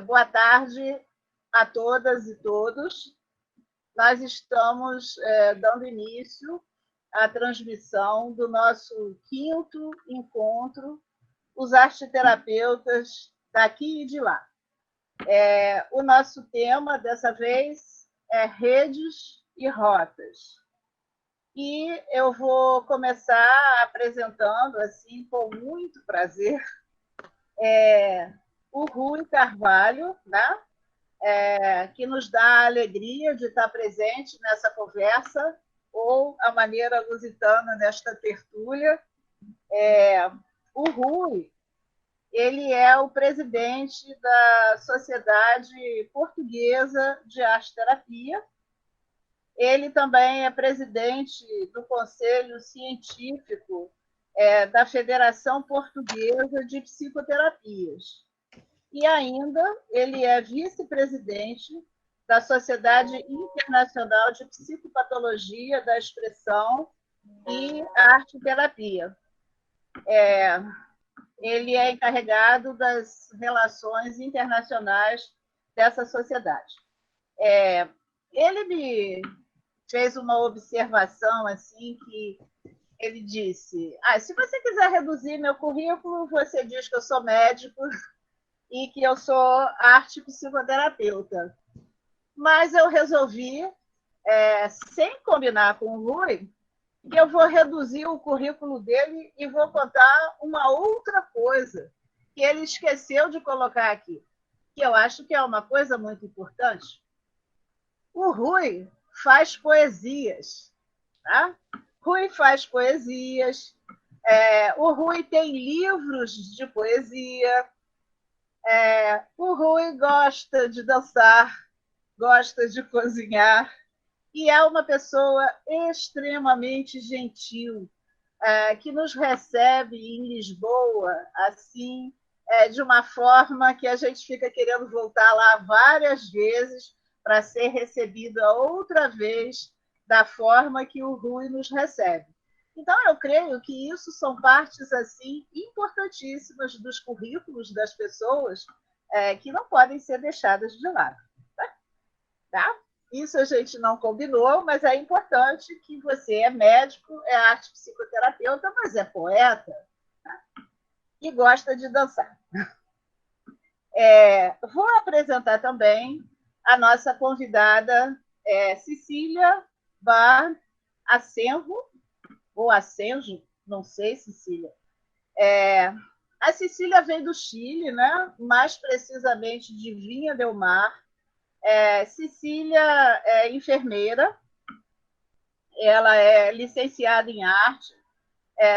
Boa tarde a todas e todos. Nós estamos dando início à transmissão do nosso quinto encontro, os arteterapeutas daqui e de lá. O nosso tema, dessa vez, é redes e rotas. E eu vou começar apresentando, assim, com muito prazer, o Rui Carvalho, né? Que nos dá a alegria de estar presente nessa conversa, ou a maneira lusitana nesta tertúlia. O Rui, ele é o presidente da Sociedade Portuguesa de Arte-Terapia. Ele também é presidente do Conselho Científico da Federação Portuguesa de Psicoterapias. E ainda ele é vice-presidente da Sociedade Internacional de Psicopatologia da Expressão e Arte-Terapia. Ele é encarregado das relações internacionais dessa sociedade. Ele me fez uma observação assim que ele disse: se você quiser reduzir meu currículo, você diz que eu sou médico e que eu sou arte psicoterapeuta. Mas eu resolvi, sem combinar com o Rui, que eu vou reduzir o currículo dele e vou contar uma outra coisa que ele esqueceu de colocar aqui, que eu acho que é uma coisa muito importante. O Rui faz poesias. Tá? Rui faz poesias. O Rui tem livros de poesia. O Rui gosta de dançar, gosta de cozinhar e é uma pessoa extremamente gentil, que nos recebe em Lisboa assim, de uma forma que a gente fica querendo voltar lá várias vezes para ser recebida outra vez da forma que o Rui nos recebe. Então, eu creio que isso são partes assim importantíssimas dos currículos das pessoas, que não podem ser deixadas de lado. Tá? Isso a gente não combinou, mas é importante que você é médico, é arte psicoterapeuta, mas é poeta, tá? E gosta de dançar. Vou apresentar também a nossa convidada, Cecília Bar Asenjo, ou Asenjo, não sei, Cecília. A Cecília vem do Chile, né? Mais precisamente de Vinha del Mar. Cecília é enfermeira, ela é licenciada em arte,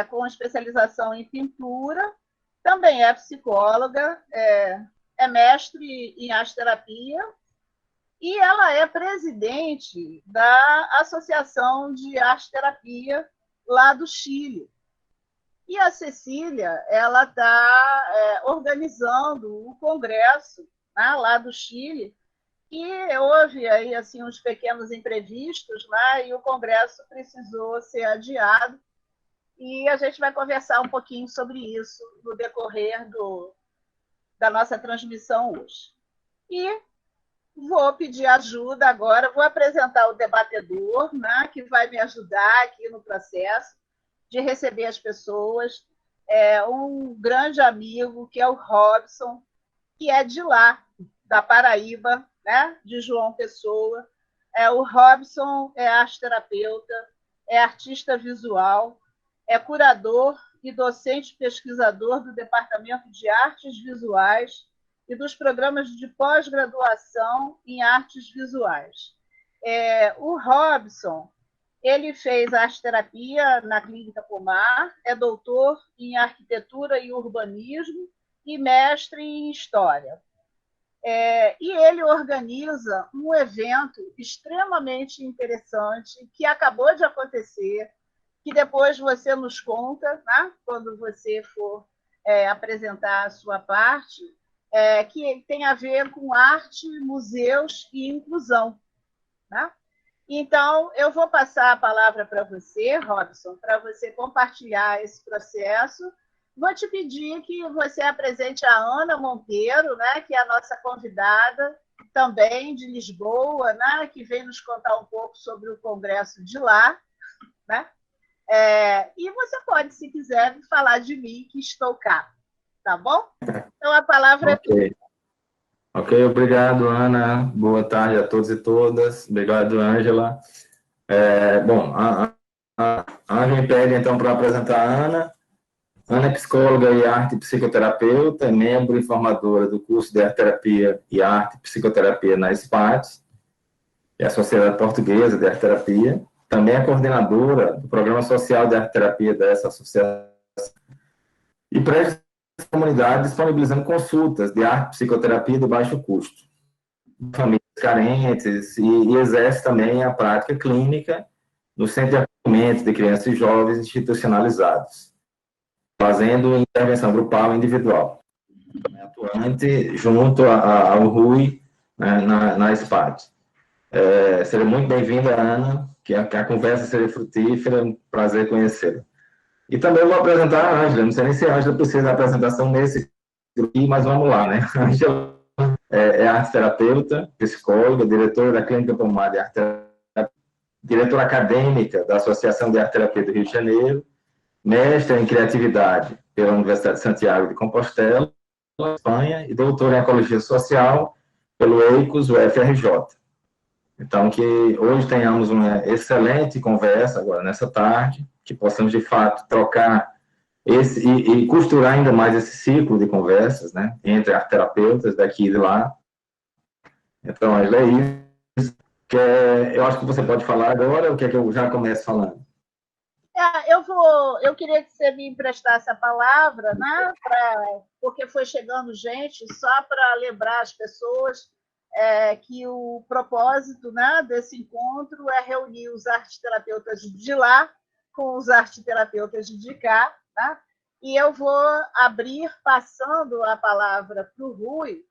com especialização em pintura, também é psicóloga, é mestre em arte-terapia, e ela é presidente da Associação de Arte-Terapia lá do Chile. E a Cecília, ela está organizando o congresso, né, lá do Chile, e houve aí assim uns pequenos imprevistos lá e o congresso precisou ser adiado. E a gente vai conversar um pouquinho sobre isso no decorrer da nossa transmissão hoje. E vou pedir ajuda agora, vou apresentar o debatedor, né, que vai me ajudar aqui no processo de receber as pessoas. Um grande amigo, que é o Robson, que é de lá, da Paraíba, né, de João Pessoa. O Robson é arte-terapeuta, é artista visual, é curador e docente pesquisador do Departamento de Artes Visuais e dos programas de pós-graduação em artes visuais. O Robson, ele fez arte-terapia na Clínica Pomar, é doutor em arquitetura e urbanismo e mestre em história. E ele organiza um evento extremamente interessante que acabou de acontecer, que depois você nos conta, né, quando você for apresentar a sua parte, que tem a ver com arte, museus e inclusão. Né? Então, eu vou passar a palavra para você, Robson, para você compartilhar esse processo vou te pedir que você apresente a Ana Monteiro, né, que é a nossa convidada, também de Lisboa, né, que vem nos contar um pouco sobre o congresso de lá, né? E você pode, se quiser, falar de mim, que estou cá, tá bom? Então, a palavra é tua. Ok, obrigado, Ana. Boa tarde a todos e todas. Obrigado, Ângela. Bom, a Ângela me pede, então, para apresentar a Ana. Ana é psicóloga e arte psicoterapeuta, é membro e formadora do curso de Arte Terapia e Arte Psicoterapia na SPAT, que é a Sociedade Portuguesa de Arte Terapia. Também é coordenadora do Programa Social de Arte Terapia dessa associação. E presta à comunidade disponibilizando consultas de arte psicoterapia de baixo custo, famílias carentes, e exerce também a prática clínica no Centro de Acolhimento de Crianças e Jovens institucionalizados, fazendo intervenção grupal e individual. É atuante junto ao Rui, né, na SPAT. Seja muito bem-vinda, Ana, que a conversa seja frutífera, um prazer conhecê-la. E também vou apresentar a Ângela, não sei nem se a Ângela precisa da apresentação nesse grupo, mas vamos lá, né? A Ângela é arte terapeuta, psicóloga, diretora da Clínica Pomar de Arte Terapia, diretora acadêmica da Associação de Arte Terapia do Rio de Janeiro, mestre em criatividade pela Universidade de Santiago de Compostela, Espanha, e doutora em ecologia social pelo EICOS, UFRJ. Então, que hoje tenhamos uma excelente conversa agora nessa tarde, que possamos, de fato, trocar e costurar ainda mais esse ciclo de conversas, né, entre arteterapeutas daqui e de lá. Então, Angela, é isso. Eu acho que você pode falar agora, ou quer que eu já comece falando? Eu queria que você me emprestasse a palavra, né, porque foi chegando gente, só para lembrar as pessoas que o propósito, né, desse encontro é reunir os arteterapeutas de lá com os arteterapeutas de cá, né? E eu vou abrir passando a palavra para o Rui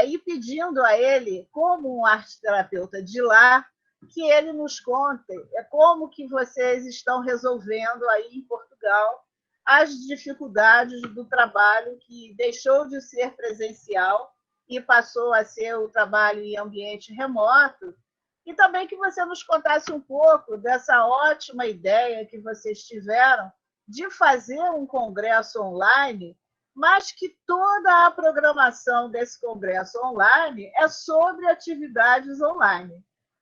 e pedindo a ele, como um arteterapeuta de lá, que ele nos conte como que vocês estão resolvendo aí em Portugal as dificuldades do trabalho que deixou de ser presencial e passou a ser o trabalho em ambiente remoto, e também que você nos contasse um pouco dessa ótima ideia que vocês tiveram de fazer um congresso online, mas que toda a programação desse congresso online é sobre atividades online.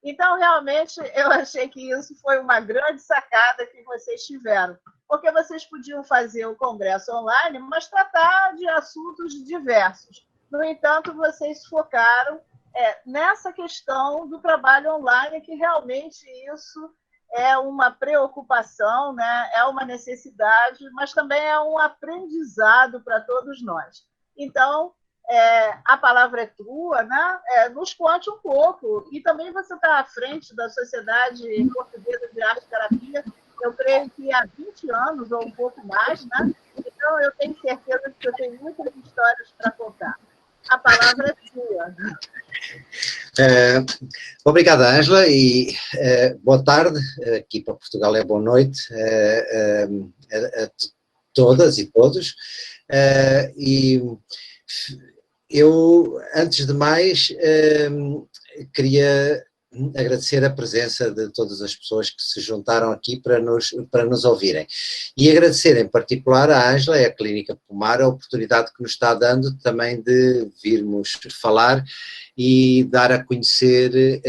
Então, realmente, eu achei que isso foi uma grande sacada que vocês tiveram, porque vocês podiam fazer o congresso online, mas tratar de assuntos diversos. No entanto, vocês focaram nessa questão do trabalho online, que realmente isso é uma preocupação, né? É uma necessidade, mas também é um aprendizado para todos nós. Então, a palavra é tua, né? Nos conte um pouco. E também você está à frente da Sociedade Portuguesa de Arte Terapia, eu creio que há 20 anos ou um pouco mais, né? Então, eu tenho certeza que eu tenho muitas histórias para contar. A palavra é sua. Obrigado, Ângela, e boa tarde. Aqui para Portugal é boa noite a todas e todos. E eu, antes de mais, queria agradecer a presença de todas as pessoas que se juntaram aqui para nos ouvirem. E agradecer em particular à Ângela e à Clínica Pomar a oportunidade que nos está dando também de virmos falar e dar a conhecer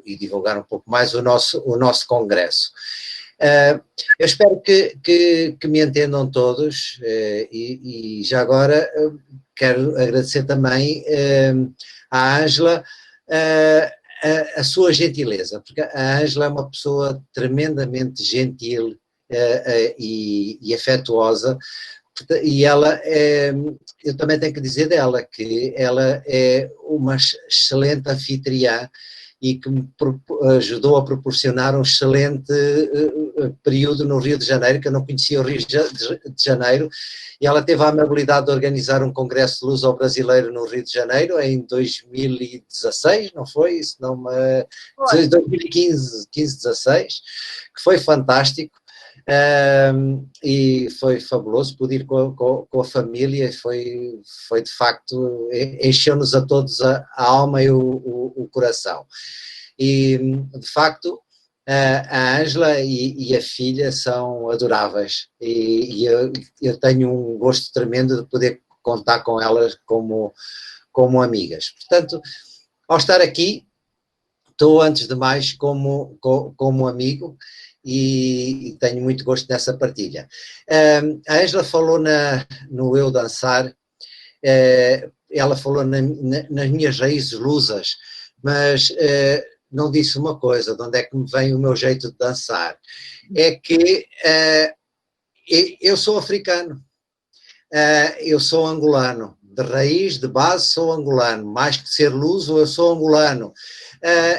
e divulgar um pouco mais o nosso congresso. Eu espero que me entendam todos e já agora quero agradecer também à Ângela a sua gentileza, porque a Ângela é uma pessoa tremendamente gentil e afetuosa, e ela eu também tenho que dizer dela que ela é uma excelente anfitriã e que me ajudou a proporcionar um excelente período no Rio de Janeiro, que eu não conhecia o Rio de Janeiro, e ela teve a amabilidade de organizar um congresso luso-brasileiro no Rio de Janeiro em 2016, não foi? Isso não me... 2015, 16, que foi fantástico. e foi fabuloso, pude ir com a família, foi de facto, encheu-nos a todos a alma e o coração. E, de facto, a Ângela e a filha são adoráveis, e eu tenho um gosto tremendo de poder contar com elas como amigas. Portanto, ao estar aqui, estou, antes de mais, como amigo, e tenho muito gosto nessa partilha. A Ângela falou no Eu Dançar, ela falou nas minhas raízes lusas, mas não disse uma coisa, de onde é que me vem o meu jeito de dançar. É que eu sou africano, eu sou angolano, de raiz, de base, sou angolano, mais que ser luso, eu sou angolano.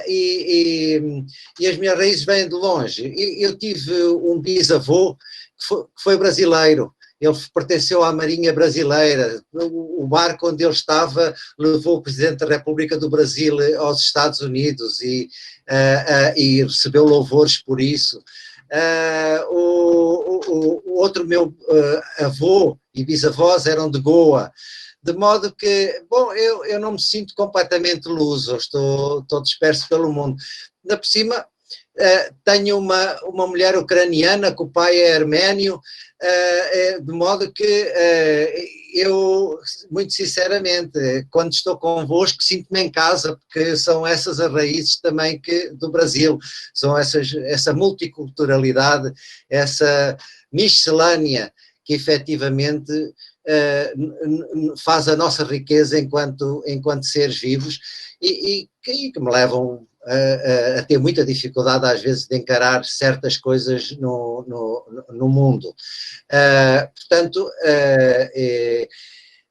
E as minhas raízes vêm de longe. Eu tive um bisavô que foi brasileiro, ele pertenceu à Marinha Brasileira, o barco onde ele estava levou o Presidente da República do Brasil aos Estados Unidos e recebeu louvores por isso. O outro meu avô e bisavós eram de Goa, de modo que, bom, eu não me sinto completamente luso, estou disperso pelo mundo. Ainda por cima, tenho uma mulher ucraniana, que o pai é arménio, de modo que eu, muito sinceramente, quando estou convosco, sinto-me em casa, porque são essas as raízes também do Brasil, são essa multiculturalidade, essa miscelânea que efetivamente faz a nossa riqueza enquanto seres vivos e que me levam a ter muita dificuldade às vezes de encarar certas coisas no mundo. Portanto,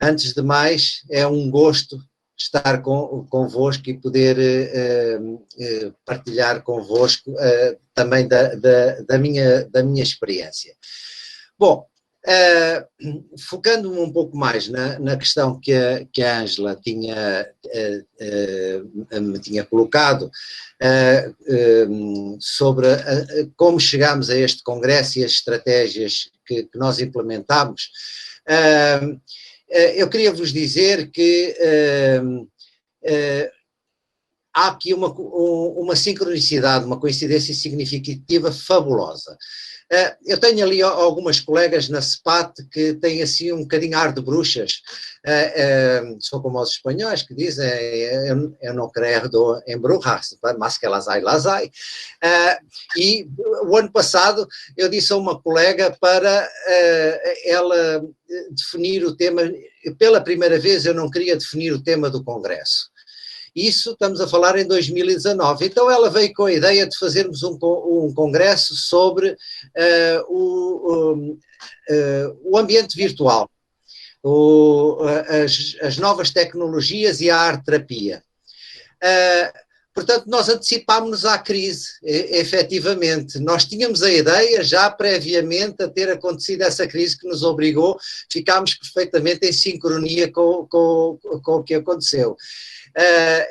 antes de mais, é um gosto estar convosco e poder partilhar convosco também da minha experiência. Bom, focando-me um pouco mais na questão que a Ângela me tinha colocado sobre como chegámos a este congresso e as estratégias que nós implementámos, eu queria vos dizer que há aqui uma sincronicidade, uma coincidência significativa fabulosa. Eu tenho ali algumas colegas na CEPAT que têm assim um bocadinho ar de bruxas, são como os espanhóis que dizem eu não creio em brujas, mas que las hay. E o ano passado eu disse a uma colega para ela definir o tema, pela primeira vez eu não queria definir o tema do congresso. Isso estamos a falar em 2019. Então ela veio com a ideia de fazermos um congresso sobre o ambiente virtual, as novas tecnologias e a arte-terapia. Portanto, nós antecipámos-nos à crise, efetivamente. Nós tínhamos a ideia, já previamente a ter acontecido essa crise que nos obrigou, ficámos perfeitamente em sincronia com o que aconteceu.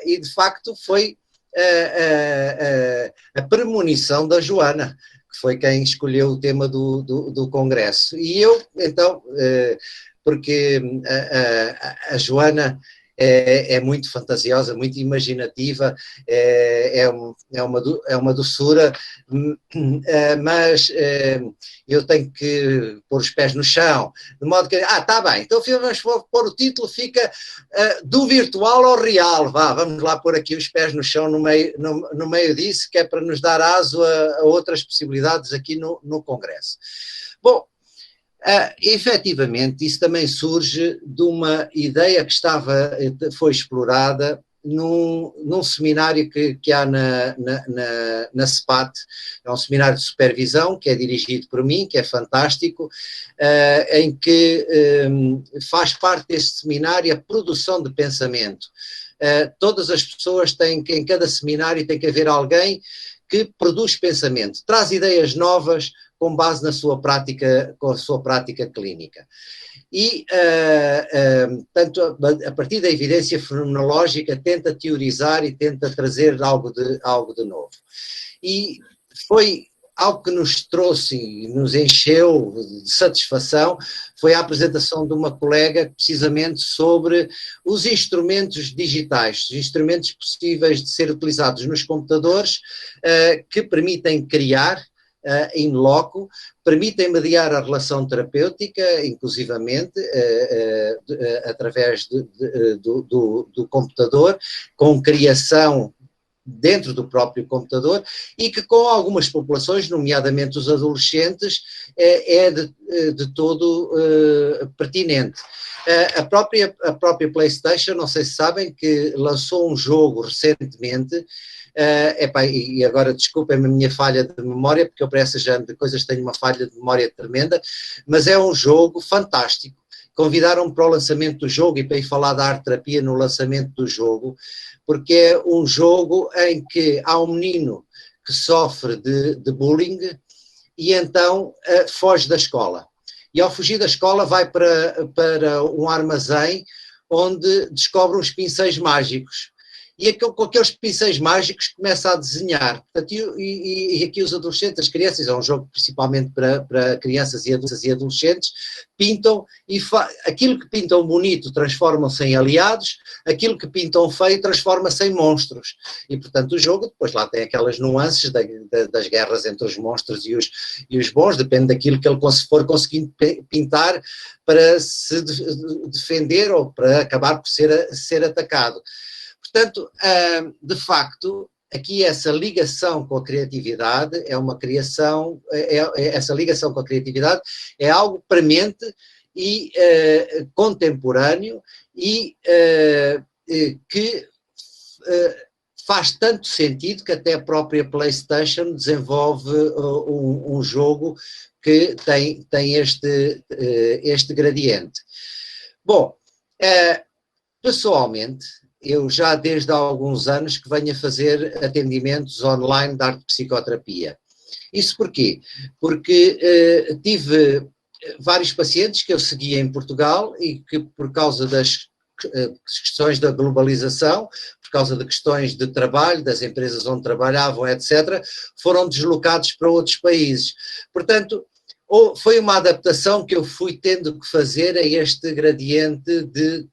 E de facto foi a premonição da Joana, que foi quem escolheu o tema do congresso. E eu, então, porque a Joana é muito fantasiosa, muito imaginativa, é uma doçura, mas eu tenho que pôr os pés no chão, de modo que, está bem, então vamos pôr o título, fica do virtual ao real, vamos lá pôr aqui os pés no chão no meio disso, que é para nos dar aso a outras possibilidades aqui no Congresso. Bom, efetivamente, isso também surge de uma ideia que foi explorada num seminário que há na CEPAT, é um seminário de supervisão que é dirigido por mim, que é fantástico, em que faz parte deste seminário a produção de pensamento. Todas as pessoas têm que, em cada seminário tem que haver alguém que produz pensamento, traz ideias novas com base com a sua prática clínica. E, tanto a partir da evidência fenomenológica, tenta teorizar e tenta trazer algo de novo. E foi algo que nos trouxe e nos encheu de satisfação foi a apresentação de uma colega precisamente sobre os instrumentos digitais, os instrumentos possíveis de ser utilizados nos computadores que permitem criar in loco, permitem mediar a relação terapêutica, inclusivamente, através do computador, com criação dentro do próprio computador, e que com algumas populações, nomeadamente os adolescentes, é de todo pertinente. A própria PlayStation, não sei se sabem, que lançou um jogo recentemente, e agora desculpem-me a minha falha de memória, porque eu para essa género de coisas tenho uma falha de memória tremenda, mas é um jogo fantástico. Convidaram-me para o lançamento do jogo e para ir falar da arte-terapia no lançamento do jogo, porque é um jogo em que há um menino que sofre de bullying e então foge da escola. E ao fugir da escola vai para um armazém onde descobre uns pincéis mágicos. E com aqueles pincéis mágicos começa a desenhar. Portanto, e aqui os adolescentes, as crianças, é um jogo principalmente para crianças e adolescentes, pintam e aquilo que pintam bonito transformam-se em aliados, aquilo que pintam feio transforma-se em monstros. E, portanto, o jogo depois lá tem aquelas nuances das guerras entre os monstros e os bons, depende daquilo que ele for conseguindo pintar para se defender ou para acabar por ser atacado. Portanto, de facto, aqui essa ligação com a criatividade é uma criação, essa ligação com a criatividade é algo premente e contemporâneo e que faz tanto sentido que até a própria PlayStation desenvolve um jogo que tem este gradiente. Bom, pessoalmente, eu já desde há alguns anos que venho a fazer atendimentos online de arte-psicoterapia. Isso porquê? Porque tive vários pacientes que eu seguia em Portugal e que por causa das questões da globalização, por causa de questões de trabalho, das empresas onde trabalhavam, etc., foram deslocados para outros países. Portanto, foi uma adaptação que eu fui tendo que fazer a este gradiente de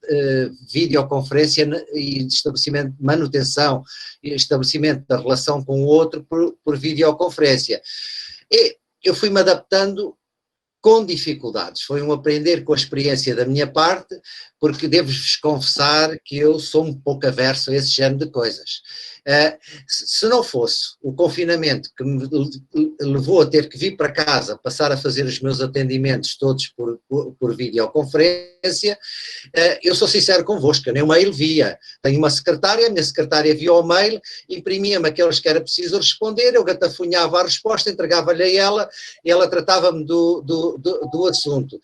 videoconferência e de estabelecimento de manutenção e estabelecimento da relação com o outro por videoconferência. E eu fui-me adaptando com dificuldades, foi um aprender com a experiência da minha parte, porque devo-vos confessar que eu sou um pouco averso a esse género de coisas. Se não fosse o confinamento que me levou a ter que vir para casa, passar a fazer os meus atendimentos todos por videoconferência, eu sou sincero convosco, eu nem o mail via. Tenho uma secretária, a minha secretária via o mail, imprimia-me aqueles que era preciso responder, eu gatafunhava a resposta, entregava-lhe a ela e ela tratava-me do assunto.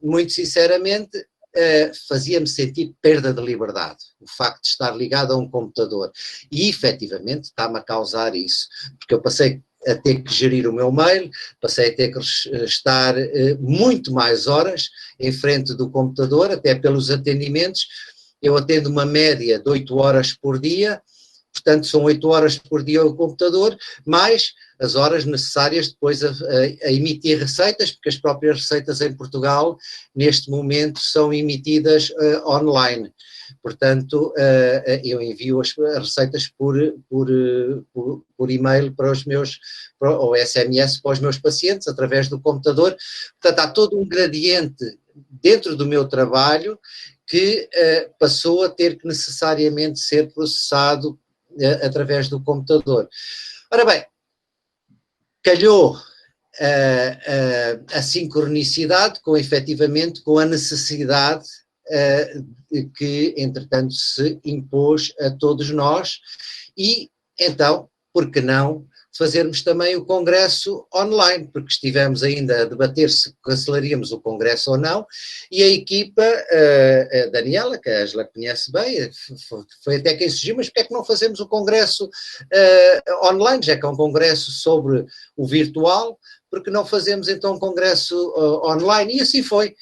Muito sinceramente, fazia-me sentir perda de liberdade, o facto de estar ligado a um computador. E, efetivamente, está-me a causar isso, porque eu passei a ter que gerir o meu mail, passei a ter que estar muito mais horas em frente do computador, até pelos atendimentos. Eu atendo uma média de 8 horas por dia, portanto são 8 horas por dia ao computador, mais as horas necessárias depois a emitir receitas, porque as próprias receitas em Portugal, neste momento, são emitidas online. Portanto, eu envio as receitas por e-mail para os meus, ou SMS para os meus pacientes, através do computador. Portanto, há todo um gradiente dentro do meu trabalho que passou a ter que necessariamente ser processado através do computador. Ora bem, calhou a sincronicidade efetivamente com a necessidade que, entretanto, se impôs a todos nós e, então, por que não fazermos também o congresso online, porque estivemos ainda a debater se cancelaríamos o congresso ou não, e a equipa, a Daniela, que a Angela conhece bem, foi até quem surgiu, mas porque é que não fazemos o congresso online, já que é um congresso sobre o virtual, porque não fazemos então um congresso online? E assim foi.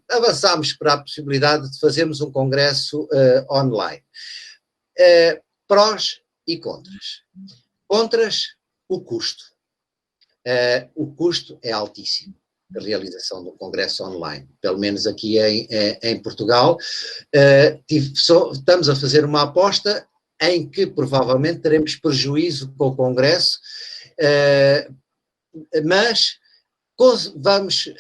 Avançámos para a possibilidade de fazermos um congresso online. Prós e contras. Contras, o custo. o custo é altíssimo, a realização do congresso online, pelo menos aqui em Portugal. Estamos a fazer uma aposta em que provavelmente teremos prejuízo com o congresso, mas vamos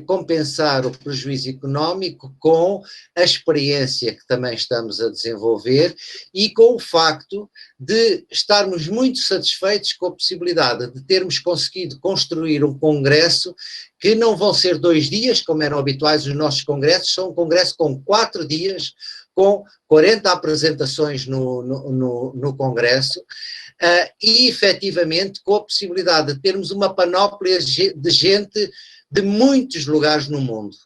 compensar o prejuízo económico com a experiência que também estamos a desenvolver e com o facto de estarmos muito satisfeitos com a possibilidade de termos conseguido construir um congresso que não vão ser 2 dias, como eram habituais os nossos congressos, são um congresso com 4 dias, com 40 apresentações no congresso, e efetivamente com a possibilidade de termos uma panóplia de gente de muitos lugares no mundo,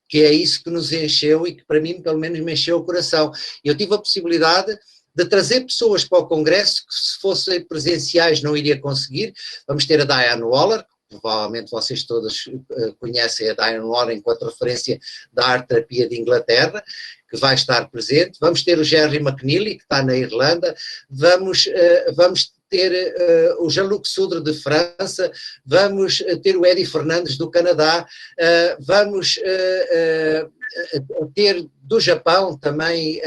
que é isso que nos encheu e que para mim pelo menos me encheu o coração. Eu tive a possibilidade de trazer pessoas para o congresso que se fossem presenciais não iria conseguir. Vamos ter a Diane Waller, provavelmente vocês todos conhecem a Diane Waller enquanto referência da arte-terapia de Inglaterra, que vai estar presente. Vamos ter o Jerry McNeely, que está na Irlanda. Vamos ter o Jean-Luc Soudre de França. Vamos ter o Eddie Fernandes do Canadá. Vamos ter do Japão também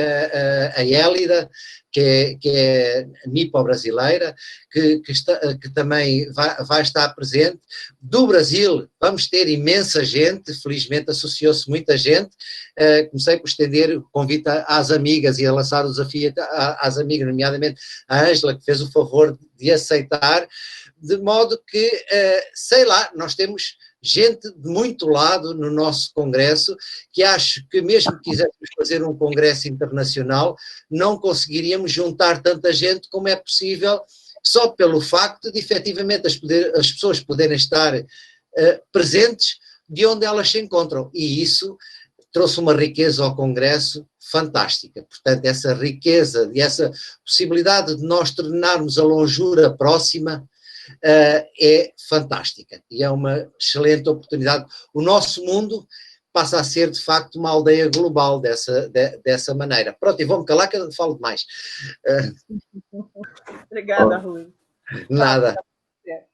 a Hélida, que é nipo-brasileira, que também vai estar presente. Do Brasil vamos ter imensa gente, felizmente associou-se muita gente. Comecei por estender o convite às amigas e a lançar o desafio às amigas, nomeadamente a Ângela, que fez o favor de aceitar, de modo que, sei lá, nós temos gente de muito lado no nosso congresso, que acho que mesmo que quiséssemos fazer um congresso internacional, não conseguiríamos juntar tanta gente como é possível, só pelo facto de efetivamente as pessoas poderem estar presentes de onde elas se encontram, e isso trouxe uma riqueza ao congresso fantástica. Portanto, essa riqueza e essa possibilidade de nós tornarmos a longura próxima é fantástica e é uma excelente oportunidade. O nosso mundo passa a ser, de facto, uma aldeia global dessa maneira. Pronto, e vou-me calar que eu não falo demais. Obrigada, Rui. Nada.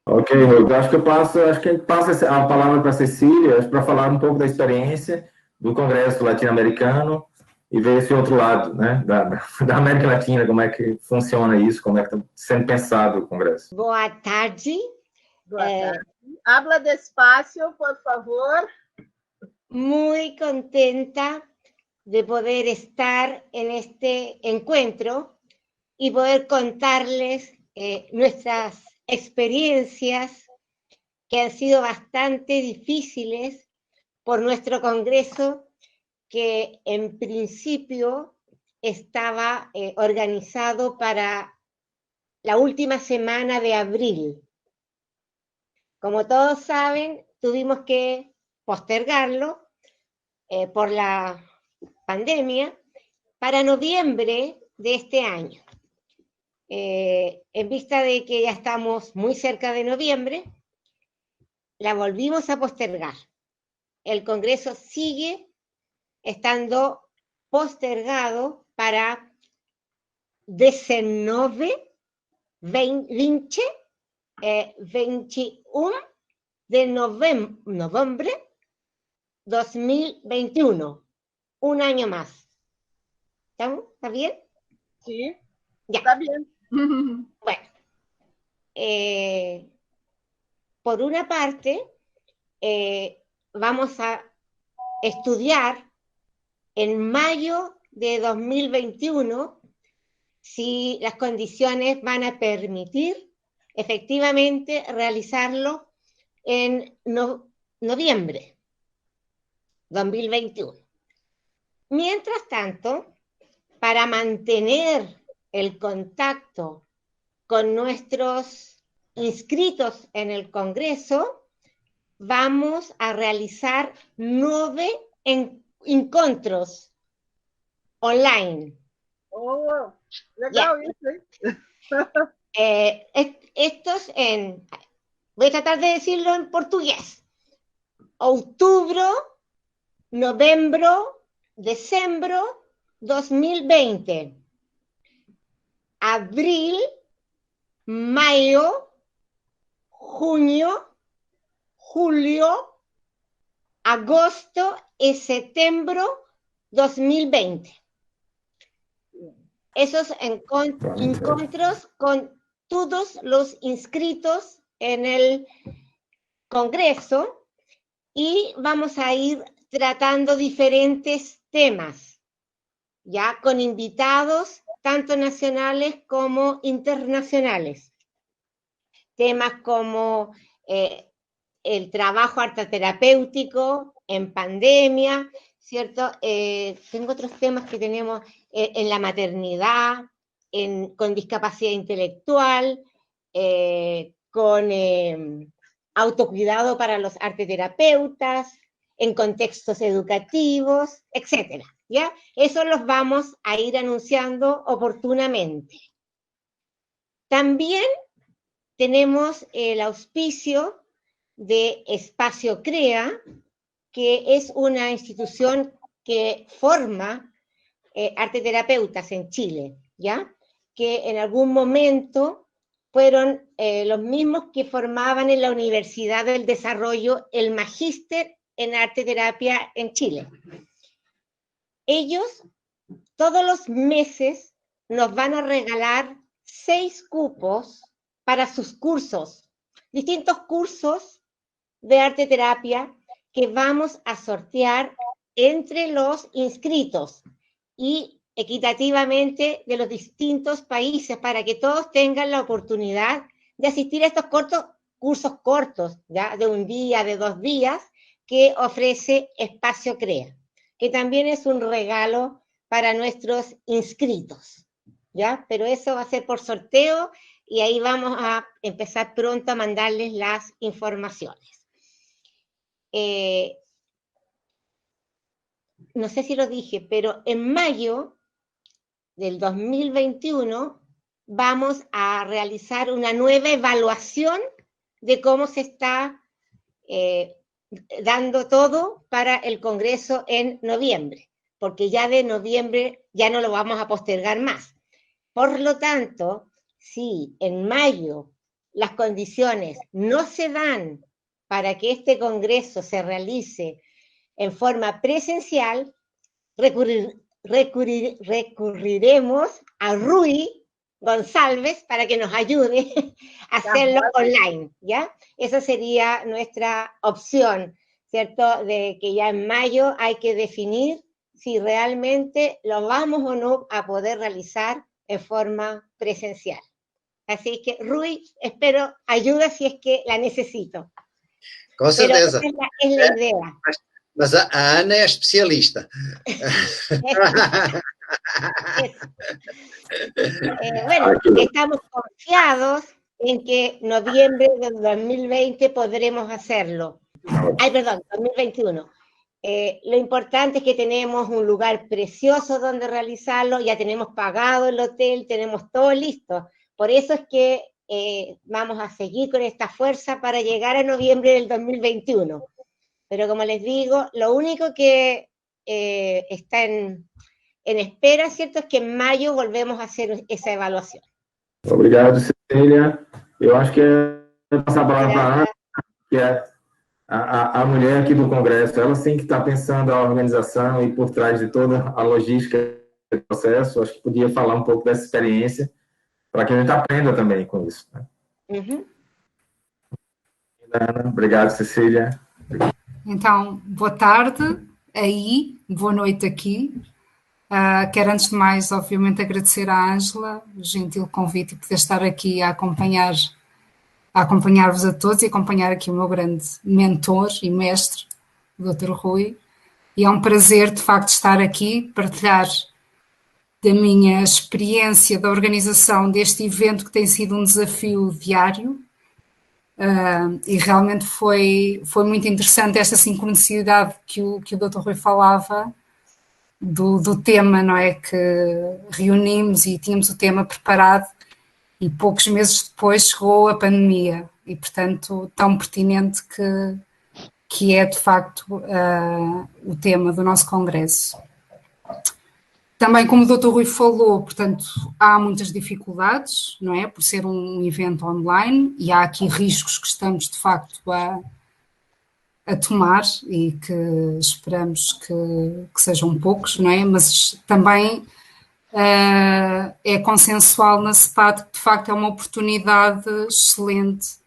Ok, Rui, acho que a gente passa a palavra para a Cecília para falar um pouco da experiência do Congresso Latino-Americano e ver esse outro lado, né, da América Latina, como é que funciona isso, como é que está sendo pensado o Congresso. Boa tarde. Boa tarde. Habla despacio, por favor. Muy contenta de poder estar en este encuentro y poder contarles nuestras experiencias que han sido bastante difíciles por nuestro Congreso, que en principio estaba organizado para la última semana de abril. Como todos saben, tuvimos que postergarlo por la pandemia para noviembre de este año. En vista de que ya estamos muy cerca de noviembre, la volvimos a postergar. El Congreso sigue estando postergado para 19, 20, 21 de noviembre 2021. Un año más. ¿Está bien? Sí, ya. Está bien. Bueno, por una parte, vamos a estudiar en mayo de 2021 si las condiciones van a permitir efectivamente realizarlo en noviembre 2021. Mientras tanto, para mantener el contacto con nuestros inscritos en el Congreso, vamos a realizar 9 encuentros online. Oh, legal isso, hein? Estos voy a tratar de decirlo en portugués. Outubro, novembro, decembro 2020. Abril, mayo, junio, julio, agosto y septiembre 2020. Esos encuentros con todos los inscritos en el Congreso, y vamos a ir tratando diferentes temas, ya con invitados tanto nacionales como internacionales. Temas como el trabajo arteterapéutico en pandemia, ¿cierto? Tengo otros temas que tenemos en la maternidad, con discapacidad intelectual, con autocuidado para los arteterapeutas, en contextos educativos, etcétera, ¿ya? Eso los vamos a ir anunciando oportunamente. También tenemos el auspicio de Espacio CREA, que es una institución que forma arteterapeutas en Chile, ¿ya? Que en algún momento fueron los mismos que formaban en la Universidad del Desarrollo el magíster en arteterapia en Chile. Ellos todos los meses nos van a regalar 6 cupos para sus cursos, distintos cursos de arteterapia que vamos a sortear entre los inscritos y equitativamente de los distintos países para que todos tengan la oportunidad de asistir a estos cursos cortos, ¿ya? De un día, de 2 días, que ofrece Espacio CREA, que también es un regalo para nuestros inscritos, ¿ya? Pero eso va a ser por sorteo y ahí vamos a empezar pronto a mandarles las informaciones. No sé si lo dije, pero en mayo del 2021 vamos a realizar una nueva evaluación de cómo se está dando todo para el Congreso en noviembre, porque ya de noviembre ya no lo vamos a postergar más. Por lo tanto, si en mayo las condiciones no se dan para que este Congreso se realice en forma presencial, recurriremos a Rui González para que nos ayude a hacerlo online, ¿ya? Esa sería nuestra opción, ¿cierto? De que ya en mayo hay que definir si realmente lo vamos o no a poder realizar en forma presencial. Así que, Rui, espero ayuda si es que la necesito. Com certeza. Pero esa es la idea. Mas a Ana é especialista. Bueno, estamos confiados en que noviembre del 2020 podremos hacerlo. Ay, perdón, 2021. Lo importante es que tenemos un lugar precioso donde realizarlo, ya tenemos pagado el hotel, tenemos todo listo. Por eso es que vamos a seguir con esta fuerza para llegar a noviembre del 2021. Pero como les digo, lo único que está en espera, ¿cierto? Es que en mayo volvemos a hacer esa evaluación. Obrigado, Cecília. Eu acho que é passar a palavra para a Ana, que é a mulher aqui do Congresso. Ela sim que está pensando a organização e por trás de toda a logística do processo. Acho que podia falar um pouco dessa experiência para que a gente aprenda também com isso. Né? Uhum. Ana, obrigado, Cecília. Então, boa tarde aí, boa noite aqui. Quero antes de mais, obviamente, agradecer à Ângela o gentil convite e poder estar aqui a acompanhar-vos a todos e acompanhar aqui o meu grande mentor e mestre, o Dr. Rui. E é um prazer, de facto, estar aqui, partilhar da minha experiência da organização deste evento que tem sido um desafio diário. E realmente foi muito interessante esta sincronicidade que o Dr. Rui falava do tema, não é? Que reunimos e tínhamos o tema preparado e poucos meses depois chegou a pandemia e, portanto, tão pertinente que é, de facto, o tema do nosso congresso. Também, como o Dr. Rui falou, portanto, há muitas dificuldades, não é? Por ser um evento online, e há aqui riscos que estamos, de facto, a tomar e que esperamos que sejam poucos, não é? Mas também é consensual na CEPAD que, de facto, é uma oportunidade excelente.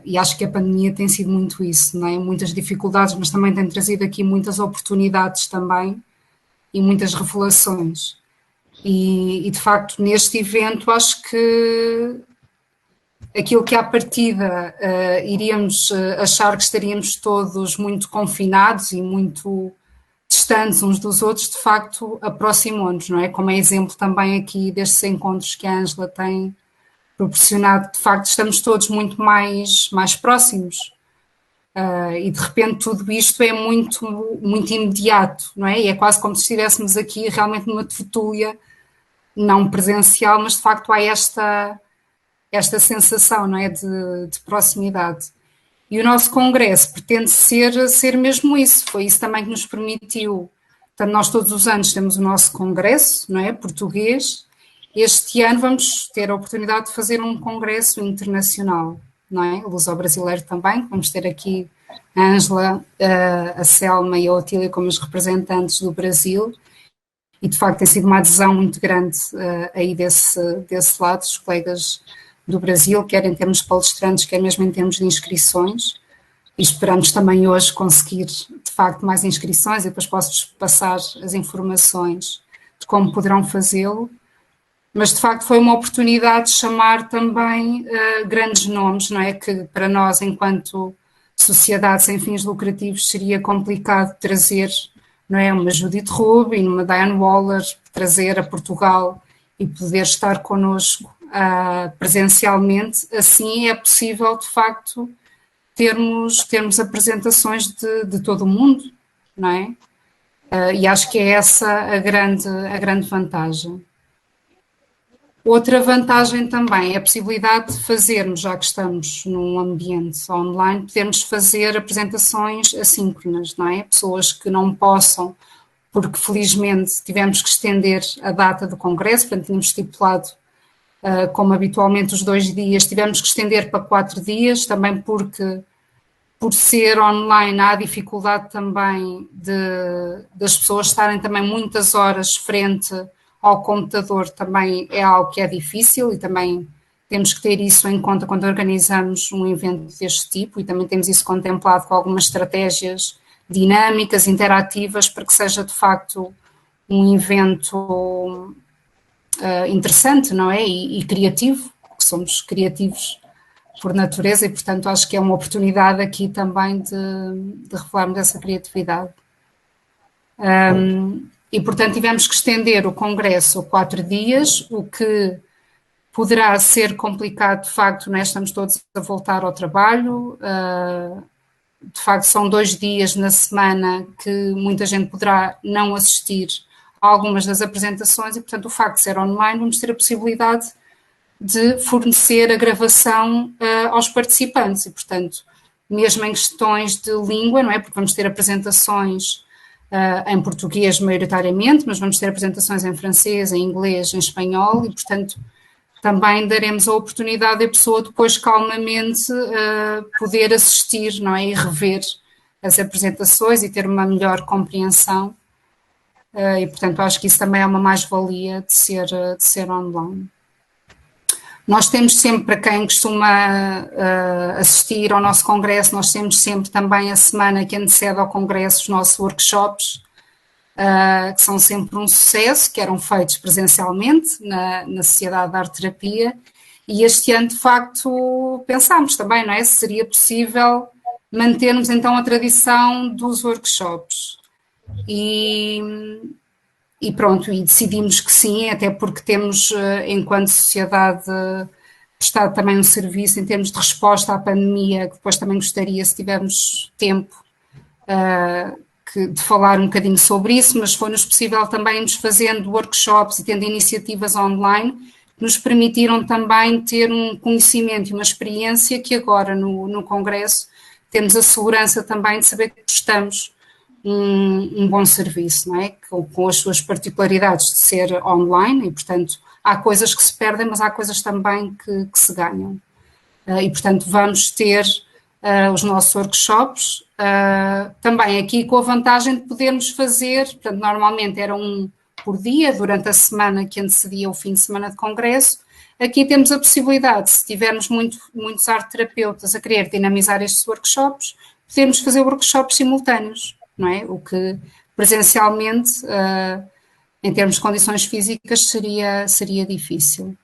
E acho que a pandemia tem sido muito isso, não é? Muitas dificuldades, mas também tem trazido aqui muitas oportunidades também e muitas revelações. E de facto, neste evento, acho que aquilo que à partida iríamos achar que estaríamos todos muito confinados e muito distantes uns dos outros, de facto, aproximou-nos, não é? Como é exemplo também aqui destes encontros que a Ângela tem proporcionado, de facto, estamos todos muito mais próximos. E de repente tudo isto é muito, muito imediato, não é? E é quase como se estivéssemos aqui realmente numa tertúlia, não presencial, mas de facto há esta sensação, não é? De proximidade. E o nosso congresso pretende ser mesmo isso, foi isso também que nos permitiu. Portanto, nós todos os anos temos o nosso congresso, não é? Português. Este ano vamos ter a oportunidade de fazer um congresso internacional, não é? Luso-brasileiro também, vamos ter aqui a Ângela, a Selma e a Otília como os representantes do Brasil, e de facto tem sido uma adesão muito grande aí desse lado, os colegas do Brasil, quer em termos palestrantes, quer mesmo em termos de inscrições, e esperamos também hoje conseguir de facto mais inscrições, e depois posso-vos passar as informações de como poderão fazê-lo. Mas, de facto, foi uma oportunidade de chamar também grandes nomes, não é? Que para nós, enquanto sociedade sem fins lucrativos, seria complicado trazer, não é? Uma Judith Rubin, uma Diane Waller, trazer a Portugal e poder estar connosco presencialmente. Assim é possível, de facto, termos apresentações de todo o mundo, não é? E acho que é essa a grande vantagem. Outra vantagem também é a possibilidade de fazermos, já que estamos num ambiente online, podermos fazer apresentações assíncronas, não é? Pessoas que não possam, porque felizmente tivemos que estender a data do congresso, portanto tínhamos estipulado, como habitualmente, os 2 dias, tivemos que estender para 4 dias, também porque, por ser online, há a dificuldade também das pessoas estarem também muitas horas frente ao computador, também é algo que é difícil e também temos que ter isso em conta quando organizamos um evento deste tipo, e também temos isso contemplado com algumas estratégias dinâmicas, interativas, para que seja de facto um evento interessante, não é? E criativo, porque somos criativos por natureza, e portanto acho que é uma oportunidade aqui também de revelarmos essa criatividade. E, portanto, tivemos que estender o congresso a 4 dias, o que poderá ser complicado, de facto, não é? Estamos todos a voltar ao trabalho, de facto são 2 dias na semana que muita gente poderá não assistir a algumas das apresentações, e, portanto, o facto de ser online, vamos ter a possibilidade de fornecer a gravação aos participantes, e, portanto, mesmo em questões de língua, não é? Porque vamos ter apresentações em português maioritariamente, mas vamos ter apresentações em francês, em inglês, em espanhol, e portanto também daremos a oportunidade da pessoa depois calmamente poder assistir, não é? E rever as apresentações e ter uma melhor compreensão, e portanto acho que isso também é uma mais-valia de ser online. Nós temos sempre, para quem costuma assistir ao nosso congresso, nós temos sempre também a semana que antecede ao congresso os nossos workshops, que são sempre um sucesso, que eram feitos presencialmente na Sociedade de Arte-Terapia, e este ano, de facto, pensámos também, não é? Se seria possível mantermos então a tradição dos workshops. E pronto, e decidimos que sim, até porque temos, enquanto sociedade, prestado também um serviço em termos de resposta à pandemia, que depois também gostaria, se tivermos tempo, de falar um bocadinho sobre isso, mas foi-nos possível também irmos fazendo workshops e tendo iniciativas online, que nos permitiram também ter um conhecimento e uma experiência que agora no Congresso temos a segurança também de saber que prestamos um bom serviço, não é? Com as suas particularidades de ser online e, portanto, há coisas que se perdem, mas há coisas também que se ganham. E, portanto, vamos ter os nossos workshops, também aqui com a vantagem de podermos fazer, portanto, normalmente era um por dia, durante a semana que antecedia o fim de semana de congresso. Aqui temos a possibilidade, se tivermos muitos arte-terapeutas a querer dinamizar estes workshops, podemos fazer workshops simultâneos, não é? O que presencialmente, em termos de condições físicas, seria difícil.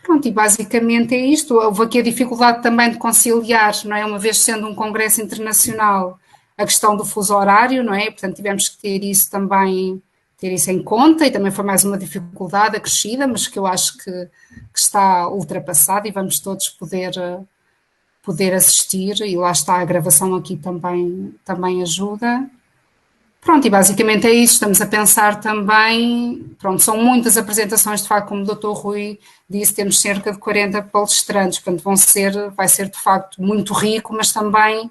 Pronto, e basicamente é isto. Houve aqui a dificuldade também de conciliar, não é? Uma vez sendo um congresso internacional, a questão do fuso horário, não é? Portanto, tivemos que ter isso em conta, e também foi mais uma dificuldade acrescida, mas que eu acho que está ultrapassada e vamos todos poder assistir, e lá está, a gravação aqui também ajuda. Pronto, e basicamente é isso, estamos a pensar também, pronto, são muitas apresentações, de facto, como o Dr. Rui disse, temos cerca de 40 palestrantes, portanto vai ser de facto muito rico, mas também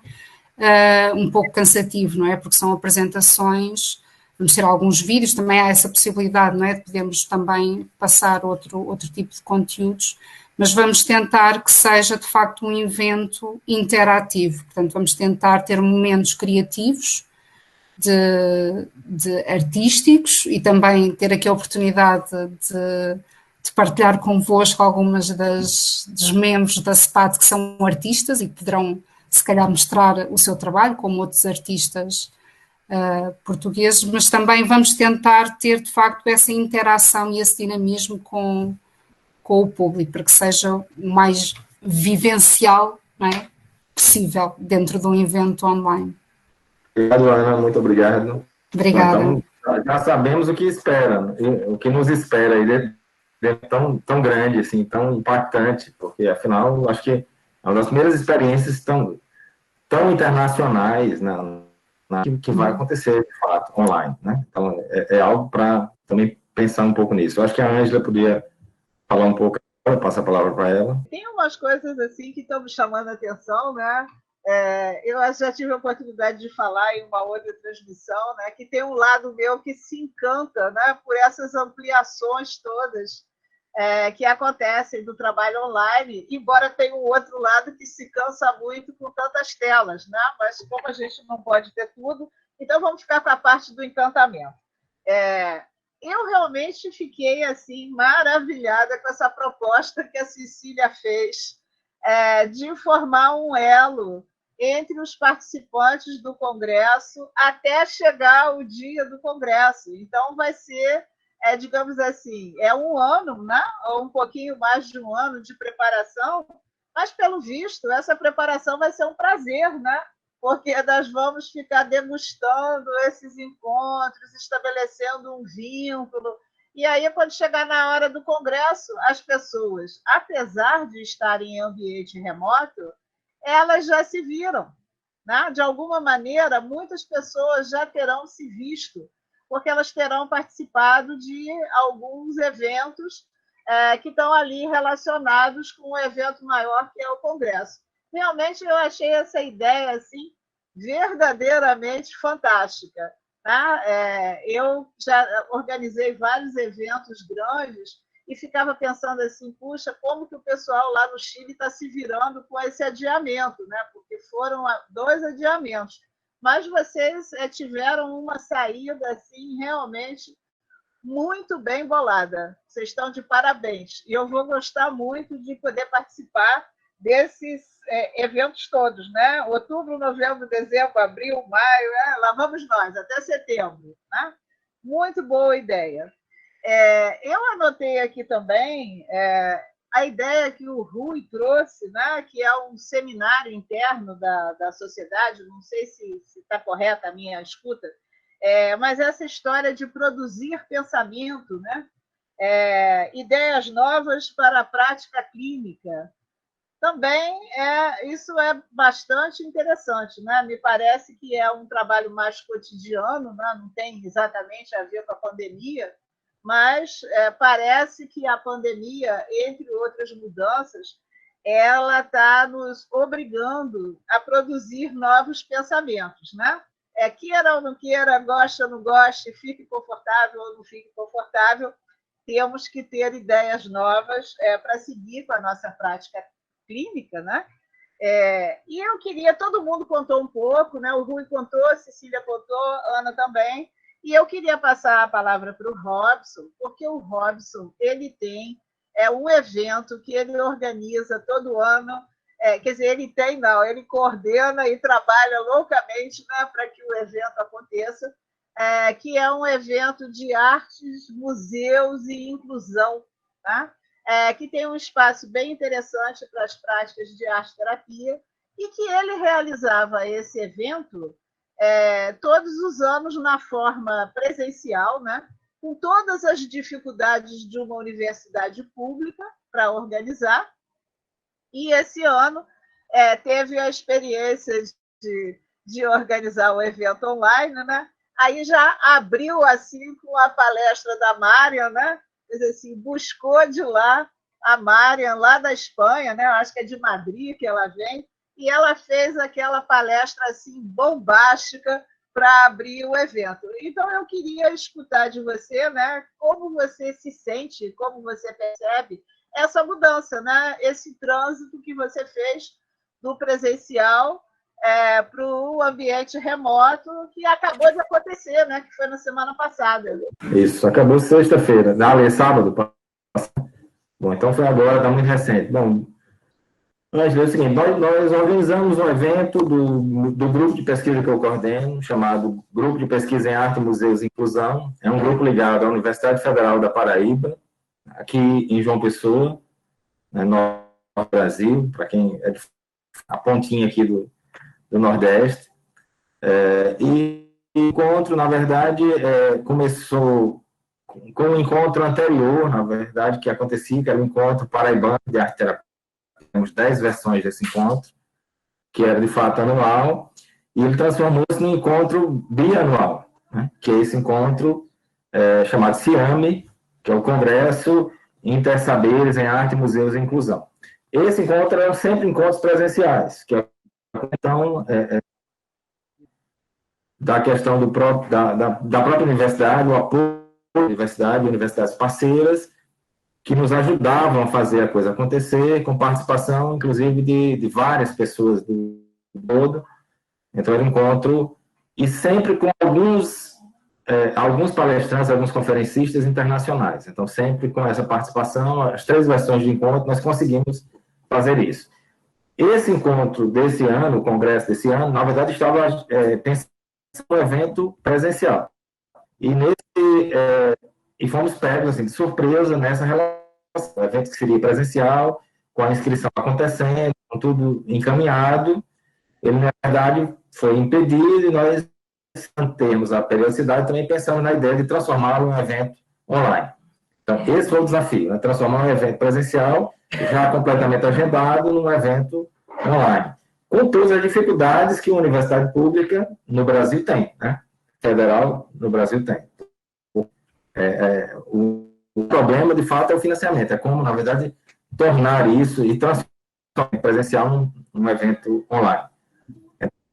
um pouco cansativo, não é? Porque são apresentações, vamos ter alguns vídeos, também há essa possibilidade, não é? De podermos também passar outro tipo de conteúdos, mas vamos tentar que seja de facto um evento interativo, portanto vamos tentar ter momentos criativos, de artísticos, e também ter aqui a oportunidade de partilhar convosco algumas dos membros da SPAD que são artistas e que poderão, se calhar, mostrar o seu trabalho, como outros artistas portugueses, mas também vamos tentar ter, de facto, essa interação e esse dinamismo com o público, para que seja o mais vivencial, não é, possível dentro de um evento online. Obrigado, Ana, muito obrigado. Obrigada. Então, já sabemos o que espera, o que nos espera aí dentro tão grande, assim, tão impactante, porque, afinal, acho que é uma das primeiras experiências tão internacionais, né, que vai acontecer, de fato, online, né? Então, é algo para também pensar um pouco nisso. Eu acho que a Ângela podia falar um pouco, eu passo a palavra para ela. Tem umas coisas assim que estão me chamando a atenção, né? Eu já tive a oportunidade de falar em uma outra transmissão, né, que tem um lado meu que se encanta, né, por essas ampliações todas que acontecem do trabalho online, embora tenha um outro lado que se cansa muito com tantas telas, né? Mas como a gente não pode ter tudo, então vamos ficar com a parte do encantamento. Eu realmente fiquei assim maravilhada com essa proposta que a Cecília fez de formar um elo entre os participantes do Congresso até chegar o dia do Congresso. Então, vai ser, digamos assim, um ano, né? Ou um pouquinho mais de um ano de preparação, mas, pelo visto, essa preparação vai ser um prazer, né? Porque nós vamos ficar degustando esses encontros, estabelecendo um vínculo. E aí, quando chegar na hora do Congresso, as pessoas, apesar de estarem em ambiente remoto, elas já se viram, né? De alguma maneira, muitas pessoas já terão se visto, porque elas terão participado de alguns eventos que estão ali relacionados com um evento maior, que é o Congresso. Realmente, eu achei essa ideia assim, verdadeiramente fantástica. Tá? Eu já organizei vários eventos grandes e ficava pensando assim, puxa, como que o pessoal lá no Chile está se virando com esse adiamento, né? Porque foram 2 adiamentos. Mas vocês tiveram uma saída assim, realmente muito bem bolada. Vocês estão de parabéns. E eu vou gostar muito de poder participar desses eventos todos, né? Outubro, novembro, dezembro, abril, maio, lá vamos nós, até setembro. Né? Muito boa ideia. Eu anotei aqui também a ideia que o Rui trouxe, né? Que é um seminário interno da sociedade, não sei se está correta a minha escuta, mas essa história de produzir pensamento, né? Ideias novas para a prática clínica. Também isso é bastante interessante, né? Me parece que é um trabalho mais cotidiano, né? Não tem exatamente a ver com a pandemia, mas parece que a pandemia, entre outras mudanças, ela está nos obrigando a produzir novos pensamentos, né? queira ou não queira, goste ou não goste, fique confortável ou não fique confortável, temos que ter ideias novas para seguir com a nossa prática clínica, né? E eu queria, todo mundo contou um pouco, né? O Rui contou, a Cecília contou, a Ana também, e eu queria passar a palavra para o Robson, porque o Robson ele tem um evento que ele organiza todo ano, quer dizer, ele coordena e trabalha loucamente, né, para que o evento aconteça, que é um evento de artes, museus e inclusão, tá? Que tem um espaço bem interessante para as práticas de arte-terapia, e que ele realizava esse evento todos os anos na forma presencial, né? Com todas as dificuldades de uma universidade pública para organizar, e esse ano teve a experiência de organizar o evento online, né? Aí já abriu assim com a palestra da Marian, né? Assim, buscou de lá a Marian, lá da Espanha, né? Eu acho que é de Madrid que ela vem, e ela fez aquela palestra assim bombástica para abrir o evento. Então, eu queria escutar de você, né? Como você se sente, como você percebe essa mudança, né? Esse trânsito que você fez do presencial para o ambiente remoto, que acabou de acontecer, né? Que foi na semana passada. Isso, acabou sexta-feira, sábado. Bom, então foi agora, está muito recente. Bom, mas é o seguinte, nós organizamos um evento do grupo de pesquisa que eu coordeno, chamado Grupo de Pesquisa em Arte, Museus e Inclusão. É um grupo ligado à Universidade Federal da Paraíba, aqui em João Pessoa, no Brasil, para quem é a pontinha aqui do Nordeste. E o encontro, na verdade, começou com um encontro anterior, na verdade, que acontecia, que era o encontro paraibano de arte terapia. Temos 10 versões desse encontro, que era de fato anual, e ele transformou-se num encontro bianual, né? Que é esse encontro chamado CIAME, que é o Congresso Intersaberes em Arte, Museus e Inclusão. Esse encontro eram sempre encontros presenciais, que é então da questão da própria universidade, o apoio da universidade, universidades parceiras, que nos ajudavam a fazer a coisa acontecer, com participação, inclusive, de várias pessoas do todo. Então, era um encontro, e sempre com alguns palestrantes, alguns conferencistas internacionais. Então, sempre com essa participação, as 3 versões de encontro, nós conseguimos fazer isso. Esse encontro desse ano, o congresso desse ano, na verdade, estava pensando em um evento presencial. E fomos pegos assim, de surpresa nessa relação. O evento que seria presencial, com a inscrição acontecendo, com tudo encaminhado, ele, na verdade, foi impedido, e nós mantemos a periodicidade, também pensamos na ideia de transformá-lo em um evento online. Então, esse foi o desafio, né? Transformar um evento presencial, já completamente agendado, num evento online. Com todas as dificuldades que uma universidade pública no Brasil tem, né? Federal no Brasil tem. O problema, de fato, é o financiamento. É como, na verdade, tornar isso e transformar o presencial num evento online.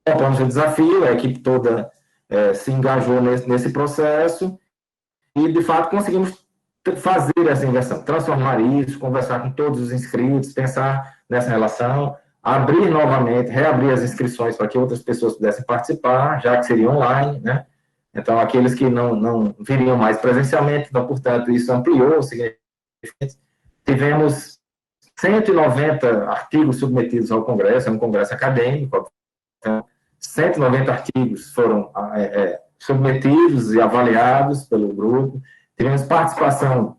Então, o desafio, a equipe toda se engajou nesse processo e, de fato, conseguimos fazer essa inversão, transformar isso, conversar com todos os inscritos, pensar nessa relação, reabrir as inscrições para que outras pessoas pudessem participar, já que seria online, né? Então, aqueles que não viriam mais presencialmente, então, portanto, isso ampliou significativamente. Tivemos 190 artigos submetidos ao Congresso, é um congresso acadêmico, então, 190 artigos foram submetidos e avaliados pelo grupo. Tivemos participação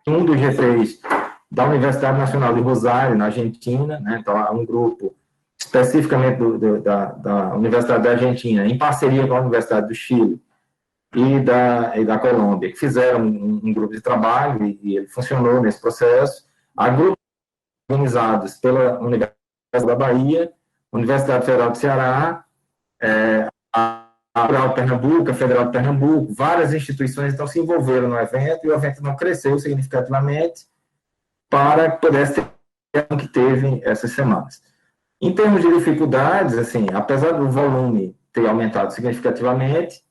em um dos G3 da Universidade Nacional de Rosário, na Argentina, né? Então, há um grupo especificamente da Universidade da Argentina, em parceria com a Universidade do Chile e da Colômbia, que fizeram um grupo de trabalho, e ele funcionou nesse processo. Há grupos organizados pela Universidade da Bahia, Universidade Federal do Ceará, a Federal de Pernambuco, a Federal de Pernambuco, várias instituições então se envolveram no evento, e o evento não cresceu significativamente para que pudesse ter o que teve essas semanas. Em termos de dificuldades, assim, apesar do volume ter aumentado significativamente,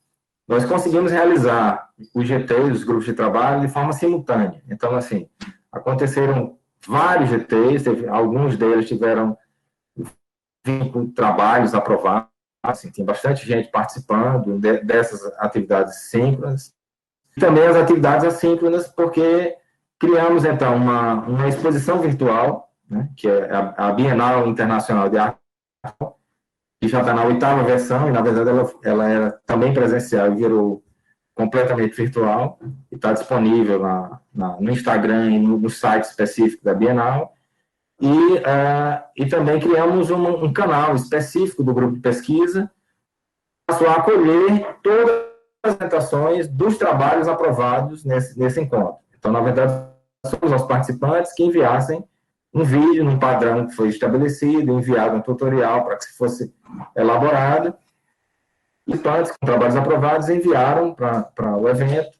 nós conseguimos realizar os GTs, os grupos de trabalho, de forma simultânea. Então, assim, aconteceram vários GTs, alguns deles tiveram 5 trabalhos aprovados, assim, tem bastante gente participando dessas atividades síncronas, e também as atividades assíncronas, porque criamos, então, uma exposição virtual, né, que é a Bienal Internacional de Arte, que já está na 8ª versão, e, na verdade, ela era também presencial e virou completamente virtual, e está disponível no Instagram e no site específico da Bienal. E também criamos um canal específico do grupo de pesquisa, passou a acolher todas as apresentações dos trabalhos aprovados nesse encontro. Então, na verdade, somos os participantes que enviassem um vídeo num padrão que foi estabelecido, enviado um tutorial para que fosse elaborado, e participantes com trabalhos aprovados enviaram para o evento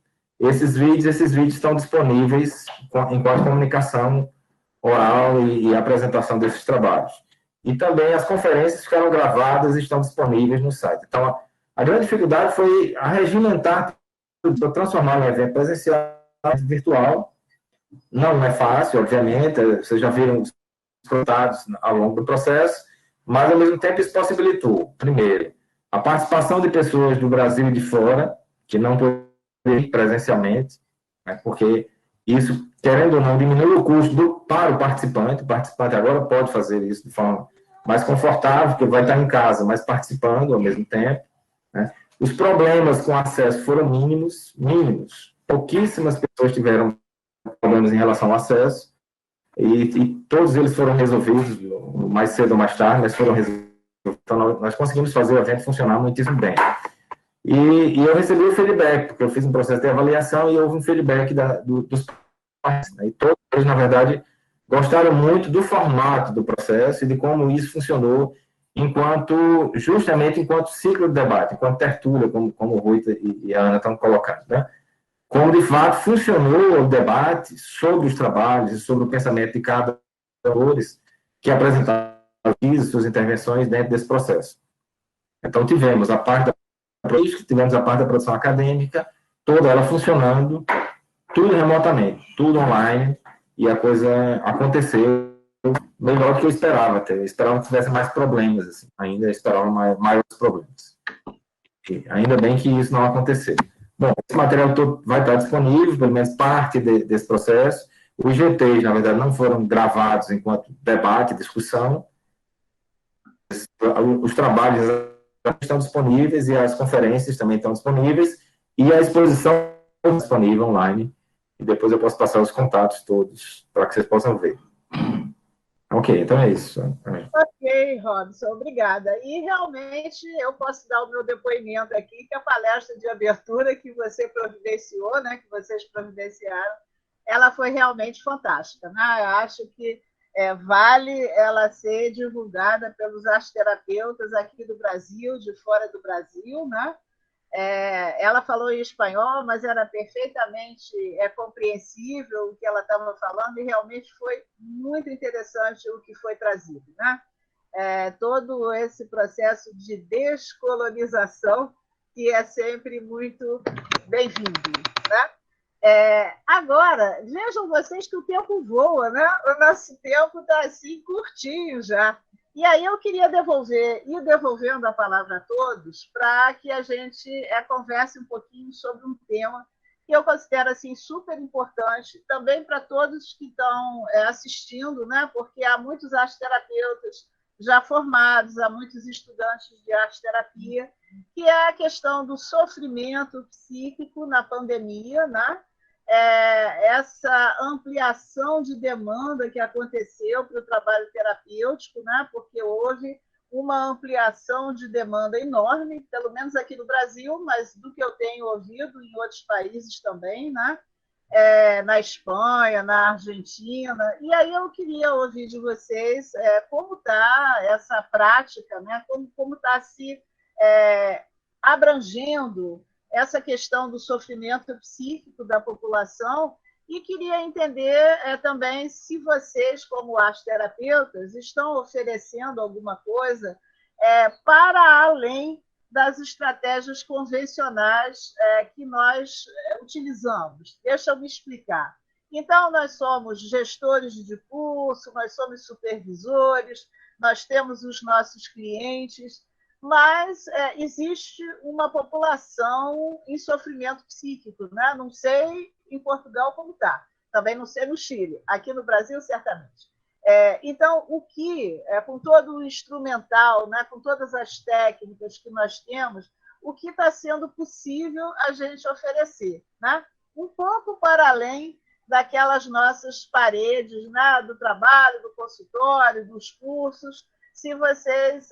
esses vídeos estão disponíveis enquanto comunicação oral e apresentação desses trabalhos. E também as conferências ficaram gravadas e estão disponíveis no site. Então, a grande dificuldade foi arregimentar, transformar um evento presencial em virtual. Não é fácil, obviamente, vocês já viram os resultados ao longo do processo, mas, ao mesmo tempo, isso possibilitou, primeiro, a participação de pessoas do Brasil e de fora, que não poderiam ir presencialmente, né, porque isso, querendo ou não, diminui o custo para o participante. O participante agora pode fazer isso de forma mais confortável, porque vai estar em casa, mas participando ao mesmo tempo, né. Os problemas com acesso foram mínimos. Pouquíssimas pessoas tiveram problemas em relação ao acesso, e todos eles foram resolvidos, mais cedo ou mais tarde, mas foram resolvidos. Então, nós conseguimos fazer o evento funcionar muitíssimo bem. E eu recebi o feedback, porque eu fiz um processo de avaliação e houve um feedback dos participantes, né? E todos eles, na verdade, gostaram muito do formato do processo e de como isso funcionou justamente enquanto ciclo de debate, enquanto tertúlia, como o Rui e a Ana estão colocando, né? Como, de fato, funcionou o debate sobre os trabalhos e sobre o pensamento de cada autores que apresentaram suas intervenções dentro desse processo. Então, tivemos a parte da política, tivemos a parte da produção acadêmica, toda ela funcionando, tudo remotamente, tudo online, e a coisa aconteceu melhor do que eu esperava até. Eu esperava que tivesse mais problemas, assim, ainda esperava maiores problemas. E ainda bem que isso não aconteceu. Bom, esse material todo vai estar disponível, pelo menos parte desse processo. Os GTs, na verdade, não foram gravados enquanto debate, discussão. Os trabalhos estão disponíveis e as conferências também estão disponíveis, e a exposição está disponível online, e depois eu posso passar os contatos todos para que vocês possam ver. Ok, então é isso. Ok, Robson, obrigada. E realmente eu posso dar o meu depoimento aqui, que a palestra de abertura que você providenciou, né, que vocês providenciaram, ela foi realmente fantástica, né? Eu acho que vale ela ser divulgada pelos arteterapeutas aqui do Brasil, de fora do Brasil, né? Ela falou em espanhol, mas era perfeitamente compreensível o que ela estava falando, e realmente foi muito interessante o que foi trazido, né? Todo esse processo de descolonização, que é sempre muito bem-vindo, né? Agora, vejam vocês que o tempo voa, né? O nosso tempo está assim curtinho já. E aí eu queria ir devolvendo a palavra a todos para que a gente converse um pouquinho sobre um tema que eu considero assim, super importante, também para todos que estão assistindo, né? Porque há muitos arteterapeutas já formados, há muitos estudantes de arteterapia, que é a questão do sofrimento psíquico na pandemia, né? Essa ampliação de demanda que aconteceu para o trabalho terapêutico, né? Porque houve uma ampliação de demanda enorme, pelo menos aqui no Brasil, mas do que eu tenho ouvido em outros países também, né? Na Espanha, na Argentina. E aí eu queria ouvir de vocês como está essa prática, né? Como está se abrangendo essa questão do sofrimento psíquico da população, e queria entender também se vocês, como arteterapeutas, estão oferecendo alguma coisa para além das estratégias convencionais que nós utilizamos. Deixa eu me explicar. Então, nós somos gestores de curso, nós somos supervisores, nós temos os nossos clientes, mas existe uma população em sofrimento psíquico, né? Não sei em Portugal como está, também não sei no Chile, aqui no Brasil, certamente. Então, o que, com todo o instrumental, né, com todas as técnicas que nós temos, o que está sendo possível a gente oferecer, né? Um pouco para além daquelas nossas paredes, né, do trabalho, do consultório, dos cursos, se vocês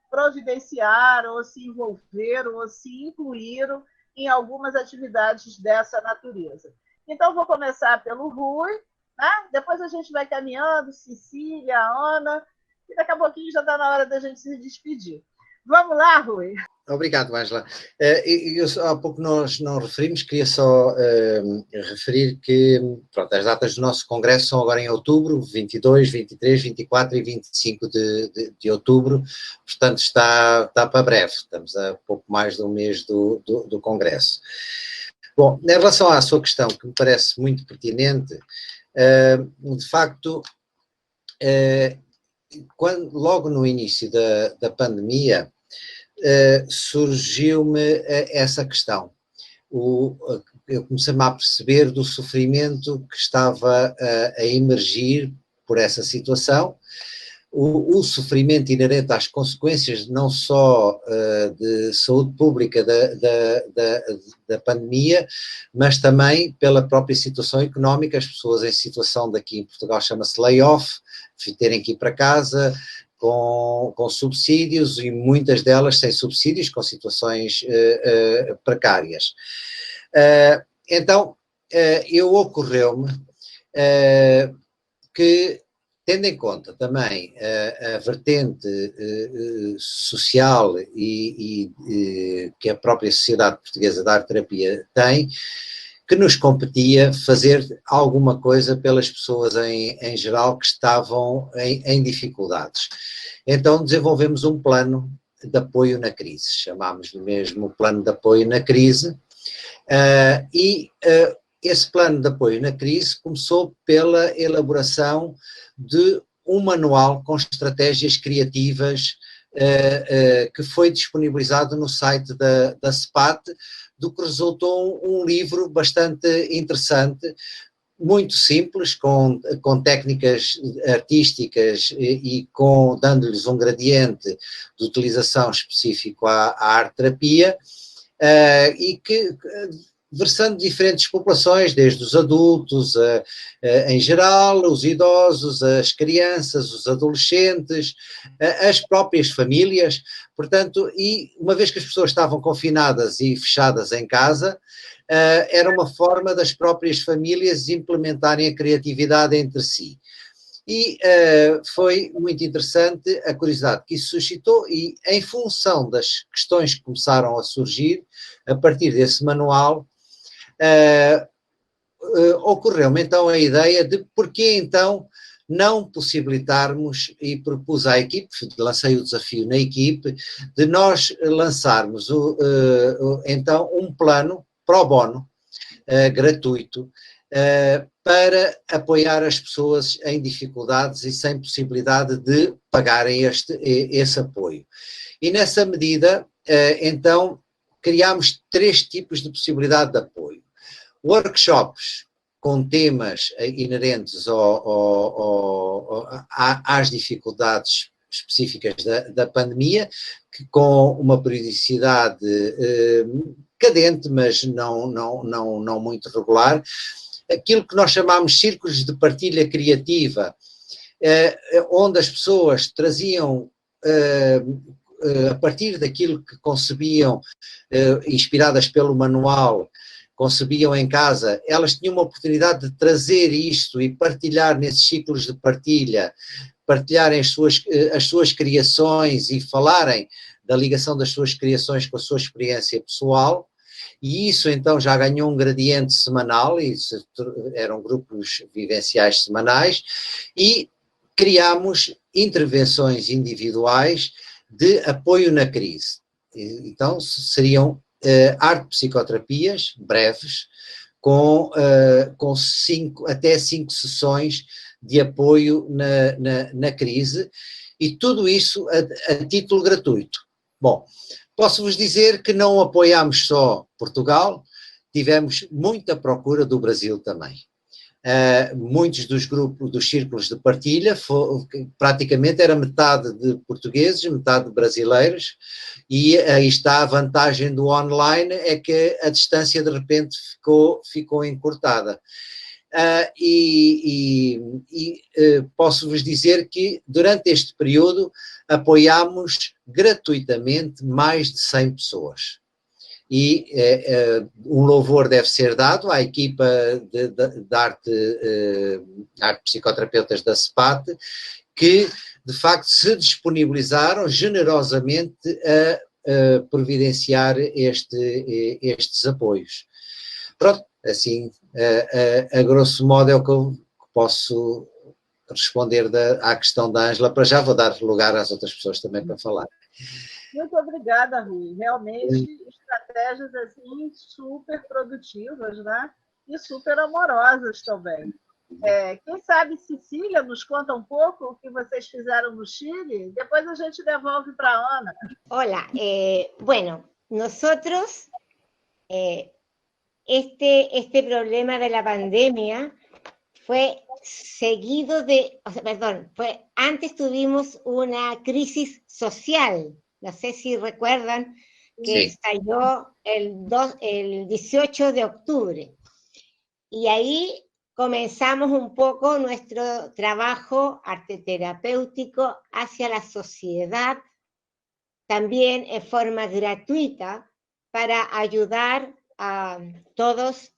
providenciaram, ou se envolveram, ou se incluíram em algumas atividades dessa natureza. Então, vou começar pelo Rui, né? Depois a gente vai caminhando, Cecília, Ana, e daqui a pouquinho já está na hora da gente se despedir. Vamos lá, Rui? Obrigado, Ângela. Há pouco nós não referimos, queria só referir que pronto, as datas do nosso congresso são agora em outubro, 22, 23, 24 e 25 de outubro, portanto está para breve, estamos a pouco mais de um mês do congresso. Bom, em relação à sua questão, que me parece muito pertinente, de facto, logo no início da pandemia, surgiu-me essa questão. Eu comecei-me a perceber do sofrimento que estava a emergir por essa situação, o sofrimento inerente às consequências não só de saúde pública da pandemia, mas também pela própria situação económica, as pessoas em situação daqui em Portugal chama-se layoff, terem que ir para casa com subsídios e muitas delas sem subsídios, com situações precárias. Então, ocorreu-me que, tendo em conta também a vertente social e que a própria Sociedade Portuguesa da Arte-Terapia tem, que nos competia fazer alguma coisa pelas pessoas em geral que estavam em dificuldades. Então desenvolvemos um plano de apoio na crise, chamámos-lhe mesmo Plano de Apoio na Crise, esse plano de apoio na crise começou pela elaboração de um manual com estratégias criativas que foi disponibilizado no site da SPAT, do que resultou um livro bastante interessante, muito simples, com técnicas artísticas e dando-lhes um gradiente de utilização específico à arte-terapia, e que versando diferentes populações, desde os adultos em geral, os idosos, as crianças, os adolescentes, as próprias famílias, portanto, e uma vez que as pessoas estavam confinadas e fechadas em casa, era uma forma das próprias famílias implementarem a criatividade entre si. E foi muito interessante a curiosidade que isso suscitou e, em função das questões que começaram a surgir, a partir desse manual, ocorreu-me então a ideia de porquê então não possibilitarmos, e propus à equipe, lancei o desafio na equipe, de nós lançarmos então um plano pro bono, gratuito, para apoiar as pessoas em dificuldades e sem possibilidade de pagarem esse apoio. E nessa medida, então, criámos 3 tipos de possibilidade de apoio. Workshops com temas inerentes às dificuldades específicas da pandemia, que com uma periodicidade cadente, mas não muito regular. Aquilo que nós chamamos círculos de partilha criativa, onde as pessoas traziam, a partir daquilo que concebiam, inspiradas pelo manual, concebiam em casa, elas tinham uma oportunidade de trazer isto e partilhar nesses ciclos de partilha, partilharem as suas criações e falarem da ligação das suas criações com a sua experiência pessoal, e isso então já ganhou um gradiente semanal, e eram grupos vivenciais semanais, e criámos intervenções individuais de apoio na crise. Então, seriam arte-psicoterapias breves, com até 5 sessões de apoio na crise, e tudo isso a título gratuito. Bom, posso-vos dizer que não apoiámos só Portugal, tivemos muita procura do Brasil também. Muitos dos grupos, dos círculos de partilha, praticamente era metade de portugueses, metade de brasileiros, e aí está a vantagem do online, é que a distância de repente ficou encurtada. Posso-vos dizer que durante este período apoiámos gratuitamente mais de 100 pessoas. E um louvor deve ser dado à equipa de arte psicoterapeutas da SPAT, que de facto se disponibilizaram generosamente a providenciar estes apoios. Pronto, assim, a grosso modo é o que eu posso responder à questão da Ângela. Para já vou dar lugar às outras pessoas também para falar. Muito obrigada, Rui. Realmente, estratégias assim super produtivas, né? E super amorosas também. Quem sabe, Cecília, nos conta um pouco o que vocês fizeram no Chile? Depois a gente devolve para a Ana. Hola, bueno, nosotros este problema de la pandemia fue seguido antes tuvimos una crisis social. No sé si recuerdan que estalló el 18 de octubre. Y ahí comenzamos un poco nuestro trabajo arteterapéutico hacia la sociedad, también en forma gratuita, para ayudar a todas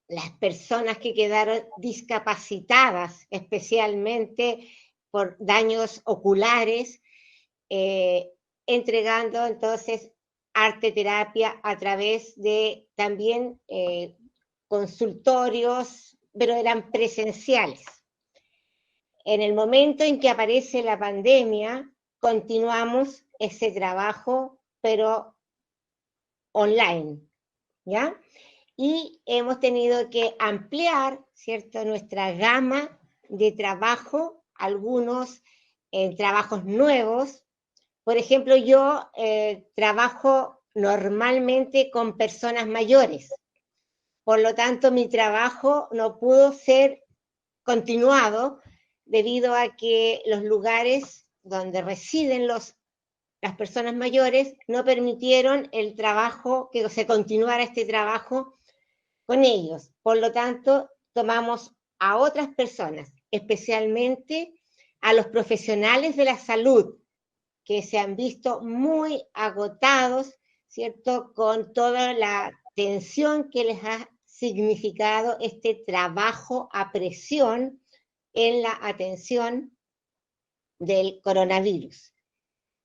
las personas que quedaron discapacitadas, especialmente por daños oculares, entregando entonces arteterapia a través de también consultorios, pero eran presenciales. En el momento en que aparece la pandemia, continuamos ese trabajo, pero online, ¿ya? Y hemos tenido que ampliar, ¿cierto?, nuestra gama de trabajo, algunos trabajos nuevos. Por ejemplo, yo trabajo normalmente con personas mayores. Por lo tanto, mi trabajo no pudo ser continuado debido a que los lugares donde residen las personas mayores no permitieron el trabajo, que se continuara este trabajo con ellos. Por lo tanto, tomamos a otras personas, especialmente a los profesionales de la salud, que se han visto muy agotados, ¿cierto?, con toda la tensión que les ha significado este trabajo a presión en la atención del coronavirus.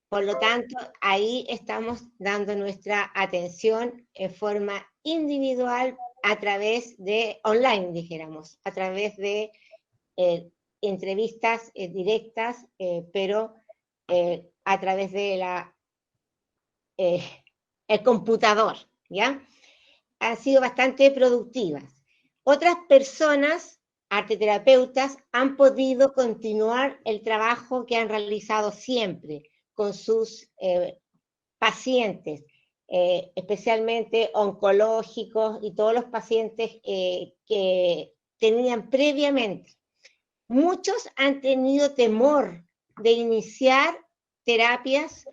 Por lo tanto, ahí estamos dando nuestra atención en forma individual a través de online, dijéramos, a través de entrevistas directas, pero a través de el computador, ¿ya? Han sido bastante productivas. Otras personas, arteterapeutas, han podido continuar el trabajo que han realizado siempre con sus pacientes, especialmente oncológicos y todos los pacientes que tenían previamente. Muchos han tenido temor de iniciar terapias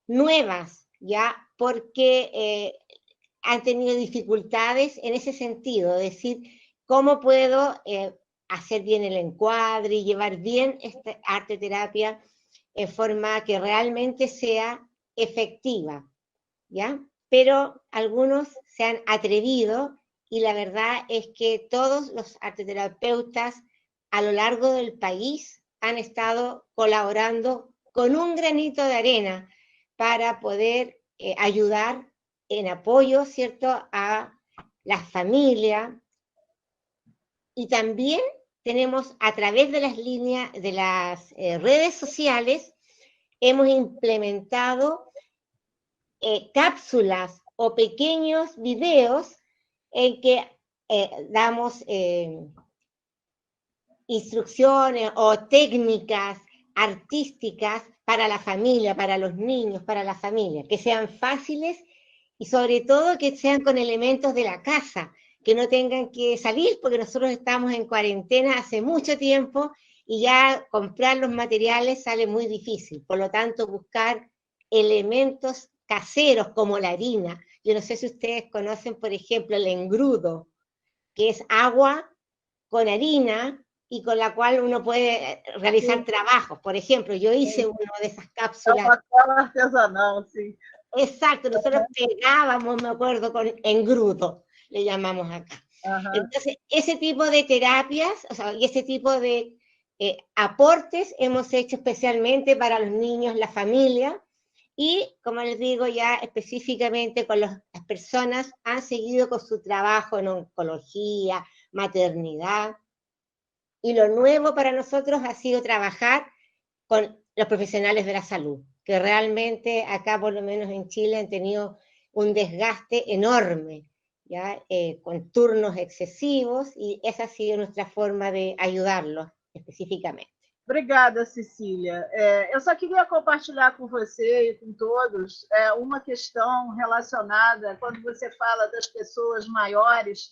nuevas, ¿ya? Porque han tenido dificultades en ese sentido, es decir, ¿cómo puedo hacer bien el encuadre y llevar bien esta arteterapia en forma que realmente sea efectiva, ¿ya? Pero algunos se han atrevido y la verdad es que todos los arteterapeutas a lo largo del país han estado colaborando con un granito de arena para poder ayudar en apoyo, ¿cierto?, a la familia. Y también tenemos a través de las líneas, de las redes sociales, hemos implementado cápsulas o pequeños videos en que damos instrucciones o técnicas artísticas para la familia, para los niños, para la familia, que sean fáciles y sobre todo que sean con elementos de la casa, que no tengan que salir, porque nosotros estamos en cuarentena hace mucho tiempo y ya comprar los materiales sale muy difícil. Por lo tanto, buscar elementos caseros como la harina. Yo no sé si ustedes conocen, por ejemplo, el engrudo, que es agua con harina y con la cual uno puede realizar trabajos. Por ejemplo, yo hice una de esas cápsulas. Artesanal, sí. Exacto, nosotros pegábamos, me acuerdo, con engrudo, le llamamos acá. Entonces, ese tipo de terapias, o sea, y ese tipo de aportes hemos hecho especialmente para los niños, la familia, y, como les digo, ya específicamente con las personas han seguido con su trabajo en oncología, maternidad, y lo nuevo para nosotros ha sido trabajar con los profesionales de la salud, que realmente acá, por lo menos en Chile, han tenido un desgaste enorme, ¿ya? Con turnos excesivos, y esa ha sido nuestra forma de ayudarlos especificamente. Obrigada, Cecília. Eu só queria compartilhar com você e com todos uma questão relacionada, quando você fala das pessoas maiores,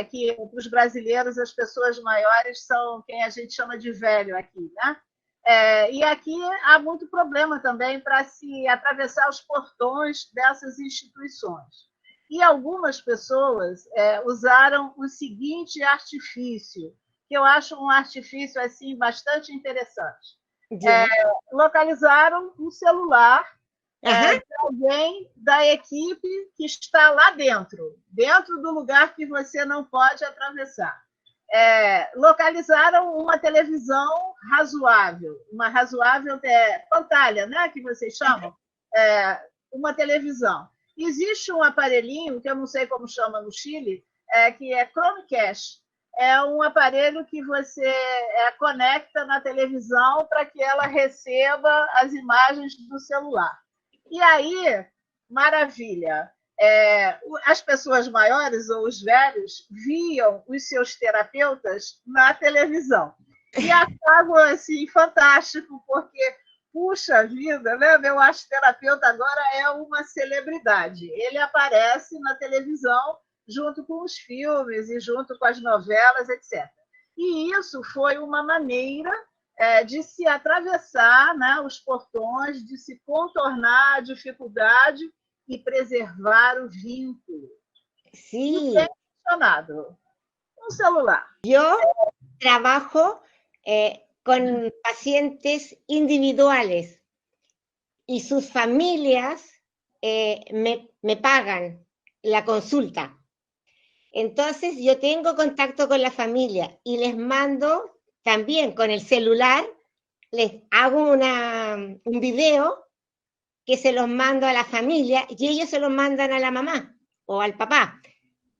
que para os brasileiros as pessoas maiores são quem a gente chama de velho aqui, né? E aqui há muito problema também para se atravessar os portões dessas instituições. E algumas pessoas usaram o seguinte artifício, que eu acho um artifício assim, bastante interessante. Localizaram um celular de alguém da equipe que está lá dentro do lugar que você não pode atravessar. Localizaram uma televisão razoável, uma razoável pantalha, né, que vocês chamam, uma televisão. Existe um aparelhinho, que eu não sei como chama no Chile, que é Chromecast. É um aparelho que você conecta na televisão para que ela receba as imagens do celular. E aí, maravilha, as pessoas maiores ou os velhos viam os seus terapeutas na televisão. E achavam assim, fantástico, porque, puxa vida, né? Meu arteterapeuta agora é uma celebridade. Ele aparece na televisão junto com os filmes e junto com as novelas, etc. E isso foi uma maneira de se atravessar, né, os portões, de se contornar a dificuldade y preservar o vínculo. Sí. Un celular. Yo trabajo con pacientes individuales y sus familias me pagan la consulta. Entonces yo tengo contacto con la familia y les mando también con el celular, les hago un video que se los mando a la familia y ellos se los mandan a la mamá o al papá,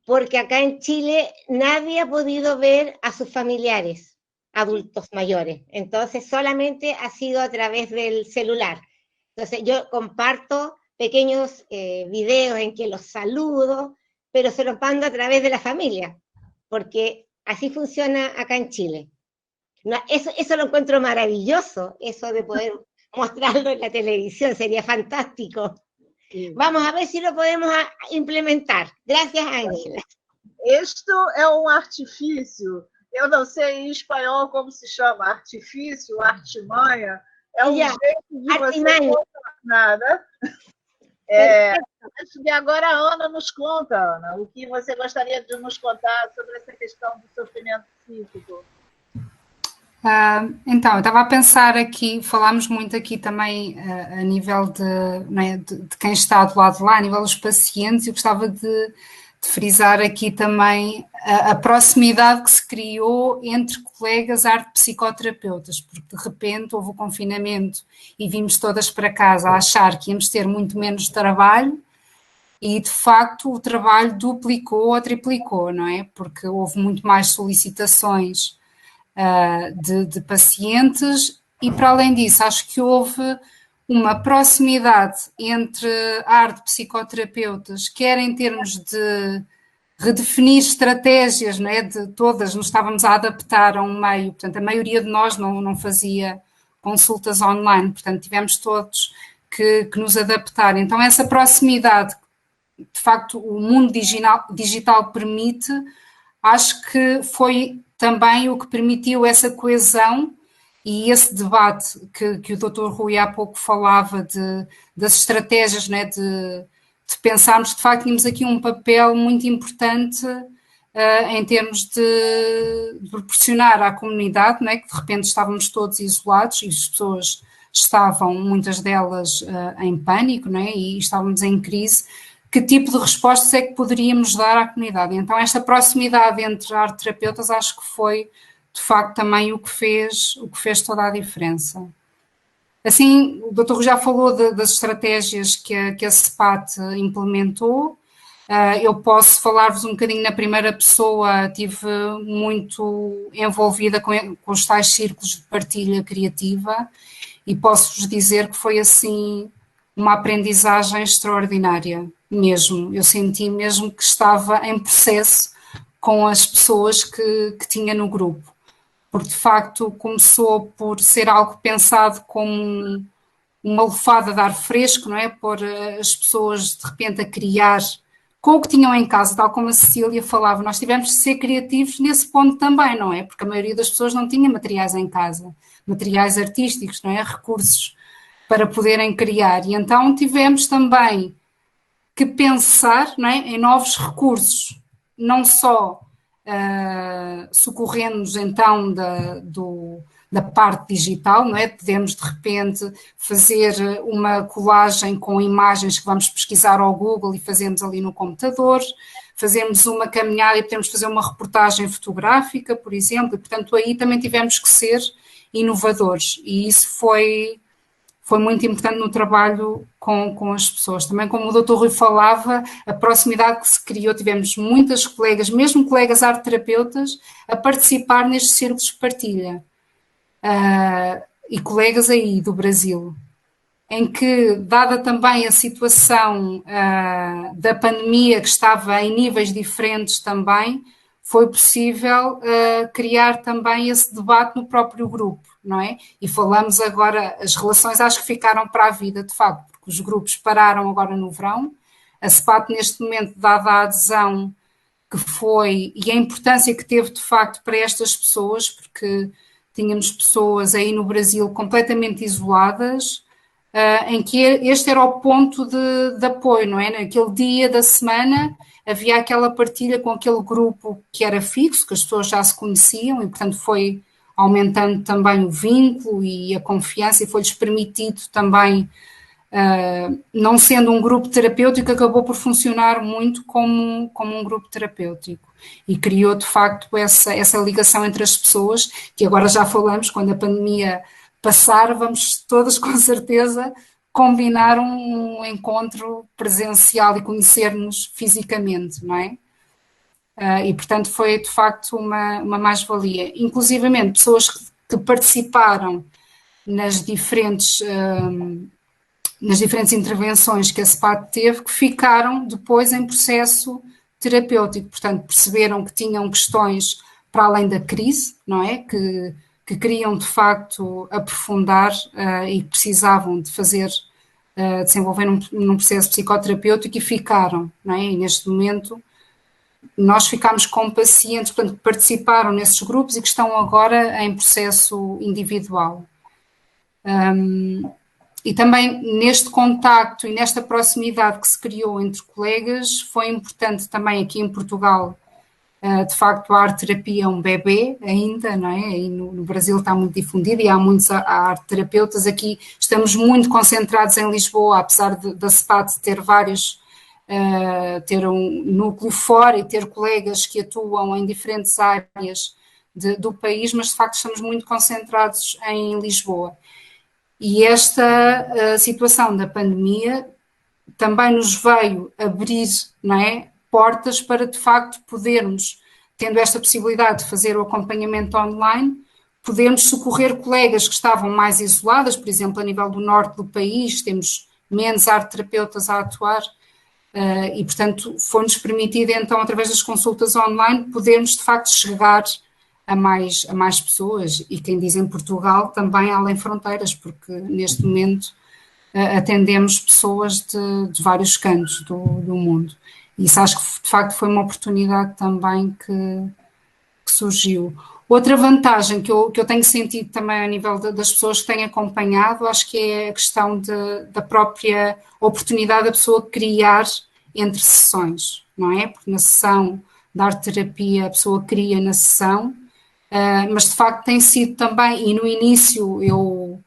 porque acá en Chile nadie ha podido ver a sus familiares adultos mayores, entonces solamente ha sido a través del celular. Entonces yo comparto pequeños videos en que los saludo, pero se los mando a través de la familia, porque así funciona acá en Chile. No, eso lo encuentro maravilloso, eso de poder mostrarlo en la televisión, sería fantástico. Sí. Vamos a ver si lo podemos implementar. Gracias, Ángela. Este é um artifício, eu não sei em espanhol como se chama, artifício, artimanha, é um jeito de você contornar, né? Acho que agora a Ana nos conta, Ana, o que você gostaria de nos contar sobre essa questão do sofrimento físico. Então, eu estava a pensar aqui, falámos muito aqui também a nível de quem está do lado de lá, a nível dos pacientes, eu gostava de frisar aqui também a proximidade que se criou entre colegas arte-psicoterapeutas, porque de repente houve o confinamento e vimos todas para casa a achar que íamos ter muito menos trabalho e de facto o trabalho duplicou ou triplicou, não é? Porque houve muito mais solicitações de pacientes e, para além disso, acho que houve uma proximidade entre a arte de psicoterapeutas, quer em termos de redefinir estratégias, não é? De todas, nos estávamos a adaptar a um meio, portanto, a maioria de nós não fazia consultas online, portanto, tivemos todos que nos adaptar. Então, essa proximidade, de facto, o mundo digital permite, acho que foi também o que permitiu essa coesão e esse debate que o Dr. Rui há pouco falava das estratégias, né, de pensarmos que de facto tínhamos aqui um papel muito importante em termos de proporcionar à comunidade, né, que de repente estávamos todos isolados e as pessoas estavam, muitas delas, em pânico, né, e estávamos em crise. Que tipo de respostas é que poderíamos dar à comunidade? Então, esta proximidade entre arte-terapeutas acho que foi, de facto, também o que fez toda a diferença. Assim, o Dr. Rui já falou das estratégias que a CEPAT implementou. Eu posso falar-vos um bocadinho na primeira pessoa, estive muito envolvida com os tais círculos de partilha criativa e posso-vos dizer que foi, assim, uma aprendizagem extraordinária, mesmo. Eu senti mesmo que estava em processo com as pessoas que tinha no grupo, porque de facto começou por ser algo pensado como uma lufada de ar fresco, não é? Por as pessoas de repente a criar com o que tinham em casa, tal como a Cecília falava, nós tivemos de ser criativos nesse ponto também, não é? Porque a maioria das pessoas não tinha materiais em casa, materiais artísticos, não é? Recursos para poderem criar. E então tivemos também que pensar, não é, em novos recursos, não só socorrendo-nos então da parte digital, não é? Podemos de repente fazer uma colagem com imagens que vamos pesquisar ao Google e fazemos ali no computador, fazemos uma caminhada e podemos fazer uma reportagem fotográfica, por exemplo, e portanto aí também tivemos que ser inovadores e isso foi muito importante no trabalho com as pessoas. Também, como o Dr. Rui falava, a proximidade que se criou, tivemos muitas colegas, mesmo colegas arte-terapeutas, a participar nestes círculos de partilha. E colegas aí do Brasil, em que, dada também a situação da pandemia, que estava em níveis diferentes também, foi possível criar também esse debate no próprio grupo, não é? E falamos agora, as relações acho que ficaram para a vida, de facto, porque os grupos pararam agora no verão, a CEPAT neste momento, dada a adesão que foi e a importância que teve de facto para estas pessoas, porque tínhamos pessoas aí no Brasil completamente isoladas, em que este era o ponto de apoio, não é? Naquele dia da semana havia aquela partilha com aquele grupo que era fixo, que as pessoas já se conheciam e, portanto, foi aumentando também o vínculo e a confiança e foi-lhes permitido também, não sendo um grupo terapêutico, acabou por funcionar muito como um grupo terapêutico e criou, de facto, essa ligação entre as pessoas, que agora já falamos, quando a pandemia passar, vamos todas com certeza combinar um encontro presencial e conhecer-nos fisicamente, não é? E portanto foi de facto uma mais-valia. Inclusivamente pessoas que participaram nas diferentes intervenções que a CEPAT teve, que ficaram depois em processo terapêutico, portanto perceberam que tinham questões para além da crise, não é? Que queriam de facto aprofundar e precisavam de fazer, desenvolver num processo psicoterapêutico e ficaram, não é? E neste momento nós ficámos com pacientes, portanto, que participaram nesses grupos e que estão agora em processo individual. E também neste contacto e nesta proximidade que se criou entre colegas, foi importante também aqui em Portugal. De facto, a arte-terapia é um bebê ainda, não é? Aí no Brasil está muito difundido e há muitos arte-terapeutas. Aqui estamos muito concentrados em Lisboa, apesar da CEPAT ter vários, ter um núcleo fora e ter colegas que atuam em diferentes áreas do país, mas de facto estamos muito concentrados em Lisboa. E esta situação da pandemia também nos veio abrir, não é? Portas para, de facto, podermos, tendo esta possibilidade de fazer o acompanhamento online, podermos socorrer colegas que estavam mais isoladas, por exemplo, a nível do norte do país, temos menos arteterapeutas a atuar, e, portanto, foi-nos permitido, então, através das consultas online, podermos, de facto, chegar a mais pessoas, e quem diz em Portugal, também além fronteiras, porque neste momento atendemos pessoas de vários cantos do mundo. E isso acho que, de facto, foi uma oportunidade também que surgiu. Outra vantagem que eu tenho sentido também a nível das pessoas que têm acompanhado, acho que é a questão da própria oportunidade da pessoa criar entre sessões, não é? Porque na sessão da arte-terapia a pessoa cria na sessão, mas de facto tem sido também, e no início eu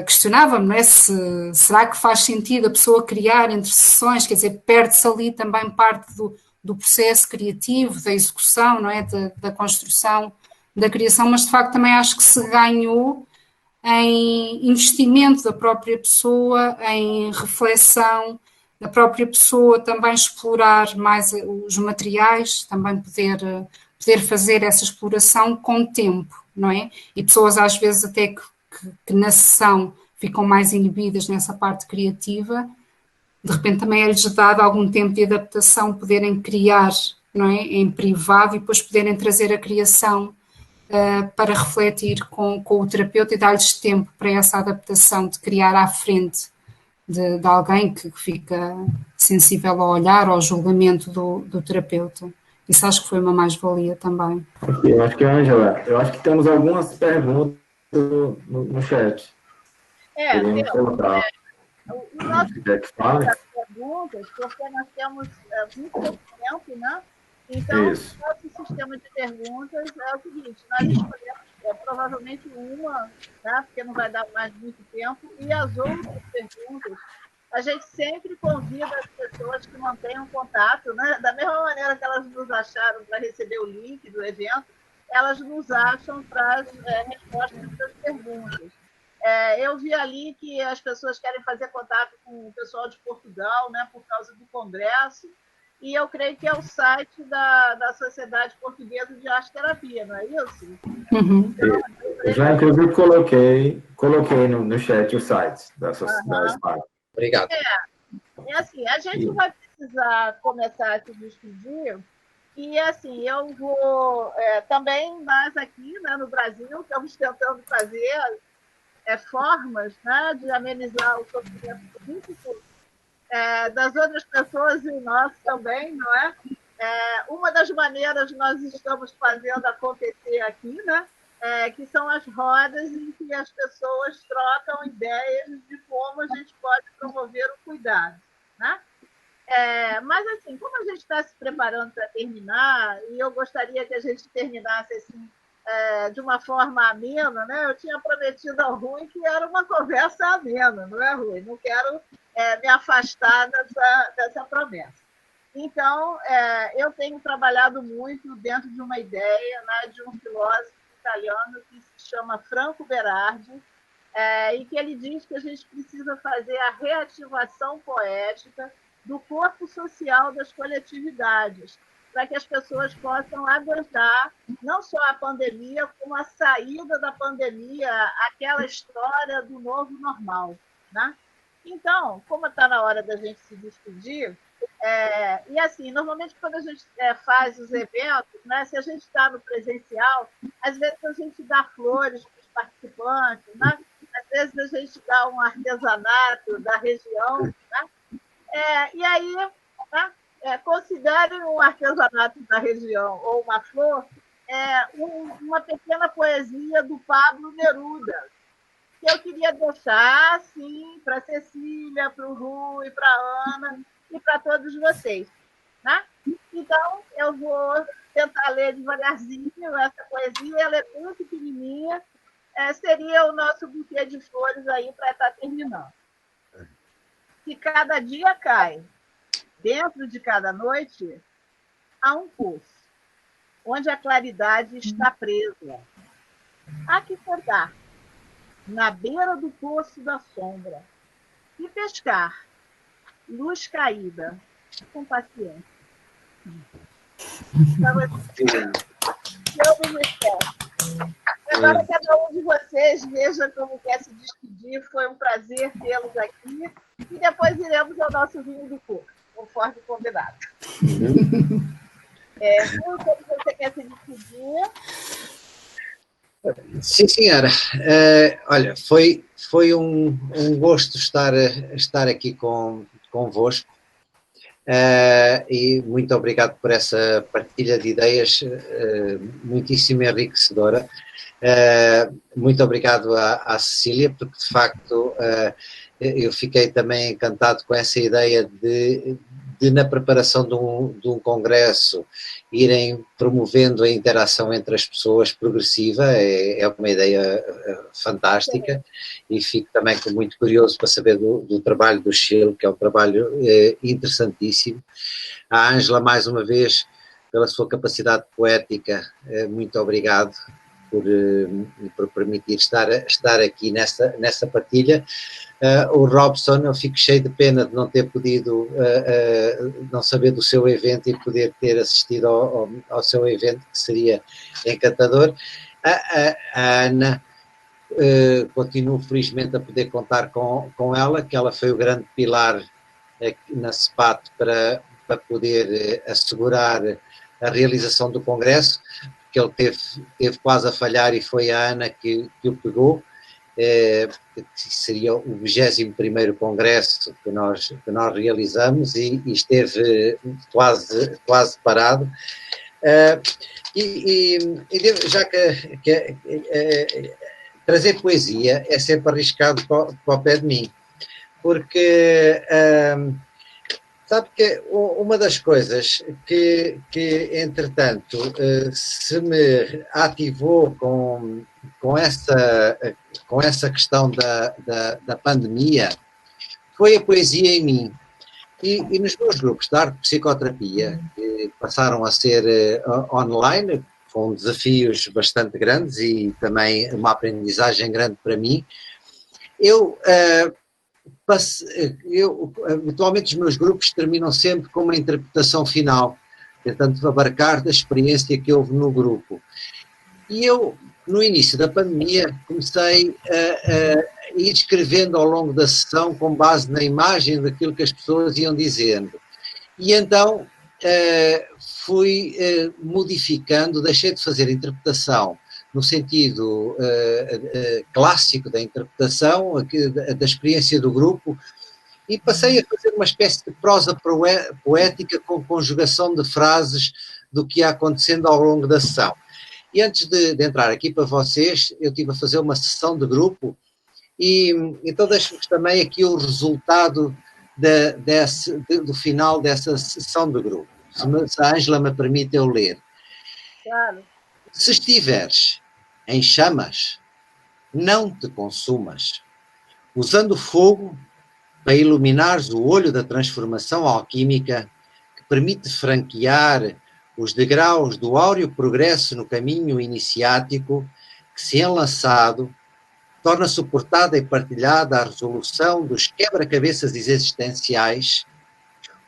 questionava-me, não é? Será que faz sentido a pessoa criar entre sessões, quer dizer, perde-se ali também parte do processo criativo, da execução, não é? Da construção, da criação, mas de facto também acho que se ganhou em investimento da própria pessoa, em reflexão da própria pessoa, também explorar mais os materiais, também poder fazer essa exploração com tempo, não é? E pessoas às vezes até que na sessão ficam mais inibidas nessa parte criativa, de repente também é-lhes dado algum tempo de adaptação, poderem criar, não é? Em privado, e depois poderem trazer a criação para refletir com o terapeuta e dar-lhes tempo para essa adaptação de criar à frente de alguém que fica sensível ao olhar, ao julgamento do terapeuta. Isso acho que foi uma mais-valia também. Eu acho que, Ângela, temos algumas perguntas no chat. Podemos colocar. O nosso fala? perguntas, porque nós temos muito pouco tempo, né? Então, o nosso sistema de perguntas é o seguinte: nós escolhemos provavelmente uma, né? Porque não vai dar mais muito tempo, e as outras perguntas, a gente sempre convida as pessoas que mantenham contato, né? Da mesma maneira que elas nos acharam para receber o link do evento, elas nos acham para as respostas das perguntas. Eu vi ali que as pessoas querem fazer contato com o pessoal de Portugal, né, por causa do congresso, e eu creio que é o site da Sociedade Portuguesa de Arte Terapia, não é isso? Uhum. Então, eu já, inclusive, coloquei no chat o site da Sociedade. Obrigado. Assim, a gente vai precisar começar a se despedir, e assim, eu vou também, nós aqui, né, no Brasil, estamos tentando fazer formas, né, de amenizar o sofrimento político das outras pessoas e o nosso também, não é? Uma das maneiras nós estamos fazendo acontecer aqui, né, que são as rodas em que as pessoas trocam ideias de como a gente pode promover o cuidado, né? Mas, assim, como a gente está se preparando para terminar, e eu gostaria que a gente terminasse assim, de uma forma amena, né? Eu tinha prometido ao Rui que era uma conversa amena, não é, Rui? Não quero me afastar dessa promessa. Então, eu tenho trabalhado muito dentro de uma ideia, né, de um filósofo italiano que se chama Franco Berardi, e que ele diz que a gente precisa fazer a reativação poética do corpo social das coletividades, para que as pessoas possam aguentar não só a pandemia, como a saída da pandemia, aquela história do novo normal, né? Então, como está na hora da gente se despedir, e assim, normalmente quando a gente faz os eventos, né, se a gente está no presencial, às vezes a gente dá flores para os participantes, né? Às vezes a gente dá um artesanato da região, né? E aí, né, considerem um artesanato da região ou uma flor uma pequena poesia do Pablo Neruda, que eu queria deixar assim, para a Cecília, para o Rui, para a Ana e para todos vocês. Né? Então, eu vou tentar ler devagarzinho essa poesia, ela é muito pequenininha, seria o nosso buquê de flores aí para estar terminando. Que cada dia cai, dentro de cada noite, há um poço, onde a claridade está presa. Há que sentar na beira do poço da sombra e pescar luz caída com paciência. Então, eu me despeço. Agora cada um de vocês veja como quer se despedir. Foi um prazer tê-los aqui. E depois iremos ao nosso vinho do corpo, conforme combinado. Como você quer se despedir? Sim, senhora. Olha, foi um gosto estar aqui convosco. E muito obrigado por essa partilha de ideias muitíssimo enriquecedora. Muito obrigado à Cecília, porque de facto eu fiquei também encantado com essa ideia de na preparação de um congresso irem promovendo a interação entre as pessoas progressiva. É uma ideia fantástica. E fico também muito curioso para saber do trabalho do Chile, que é um trabalho interessantíssimo. A Ângela, mais uma vez, pela sua capacidade poética, muito obrigado por permitir estar aqui nessa partilha. O Robson, eu fico cheio de pena de não ter podido não saber do seu evento e poder ter assistido ao seu evento, que seria encantador. A Ana, continuo felizmente a poder contar com ela, que ela foi o grande pilar na CEPAT para poder assegurar a realização do congresso, que ele teve quase a falhar e foi a Ana que o pegou. Que seria o 21º congresso que nós realizamos e esteve quase parado. Já que trazer poesia é sempre arriscado para o pé de mim, porque sabe que uma das coisas que entretanto se me ativou com essa questão da pandemia foi a poesia em mim. E nos meus grupos de arte de psicoterapia, que passaram a ser online, com desafios bastante grandes e também uma aprendizagem grande para mim, eu habitualmente os meus grupos terminam sempre com uma interpretação final, tentando abarcar da experiência que houve no grupo. E eu, no início da pandemia, comecei a ir escrevendo ao longo da sessão com base na imagem daquilo que as pessoas iam dizendo. E então fui modificando, deixei de fazer interpretação no sentido clássico da interpretação, da experiência do grupo, e passei a fazer uma espécie de prosa poética com conjugação de frases do que ia acontecendo ao longo da sessão. E antes de entrar aqui para vocês, eu estive a fazer uma sessão de grupo, e então deixo-vos também aqui o resultado do final dessa sessão de grupo. Se a Ângela me permite eu ler. Claro. Se estiveres em chamas, não te consumas, usando fogo para iluminares o olho da transformação alquímica que permite franquear os degraus do áureo progresso no caminho iniciático que, se enlaçado, torna suportada e partilhada a resolução dos quebra-cabeças existenciais,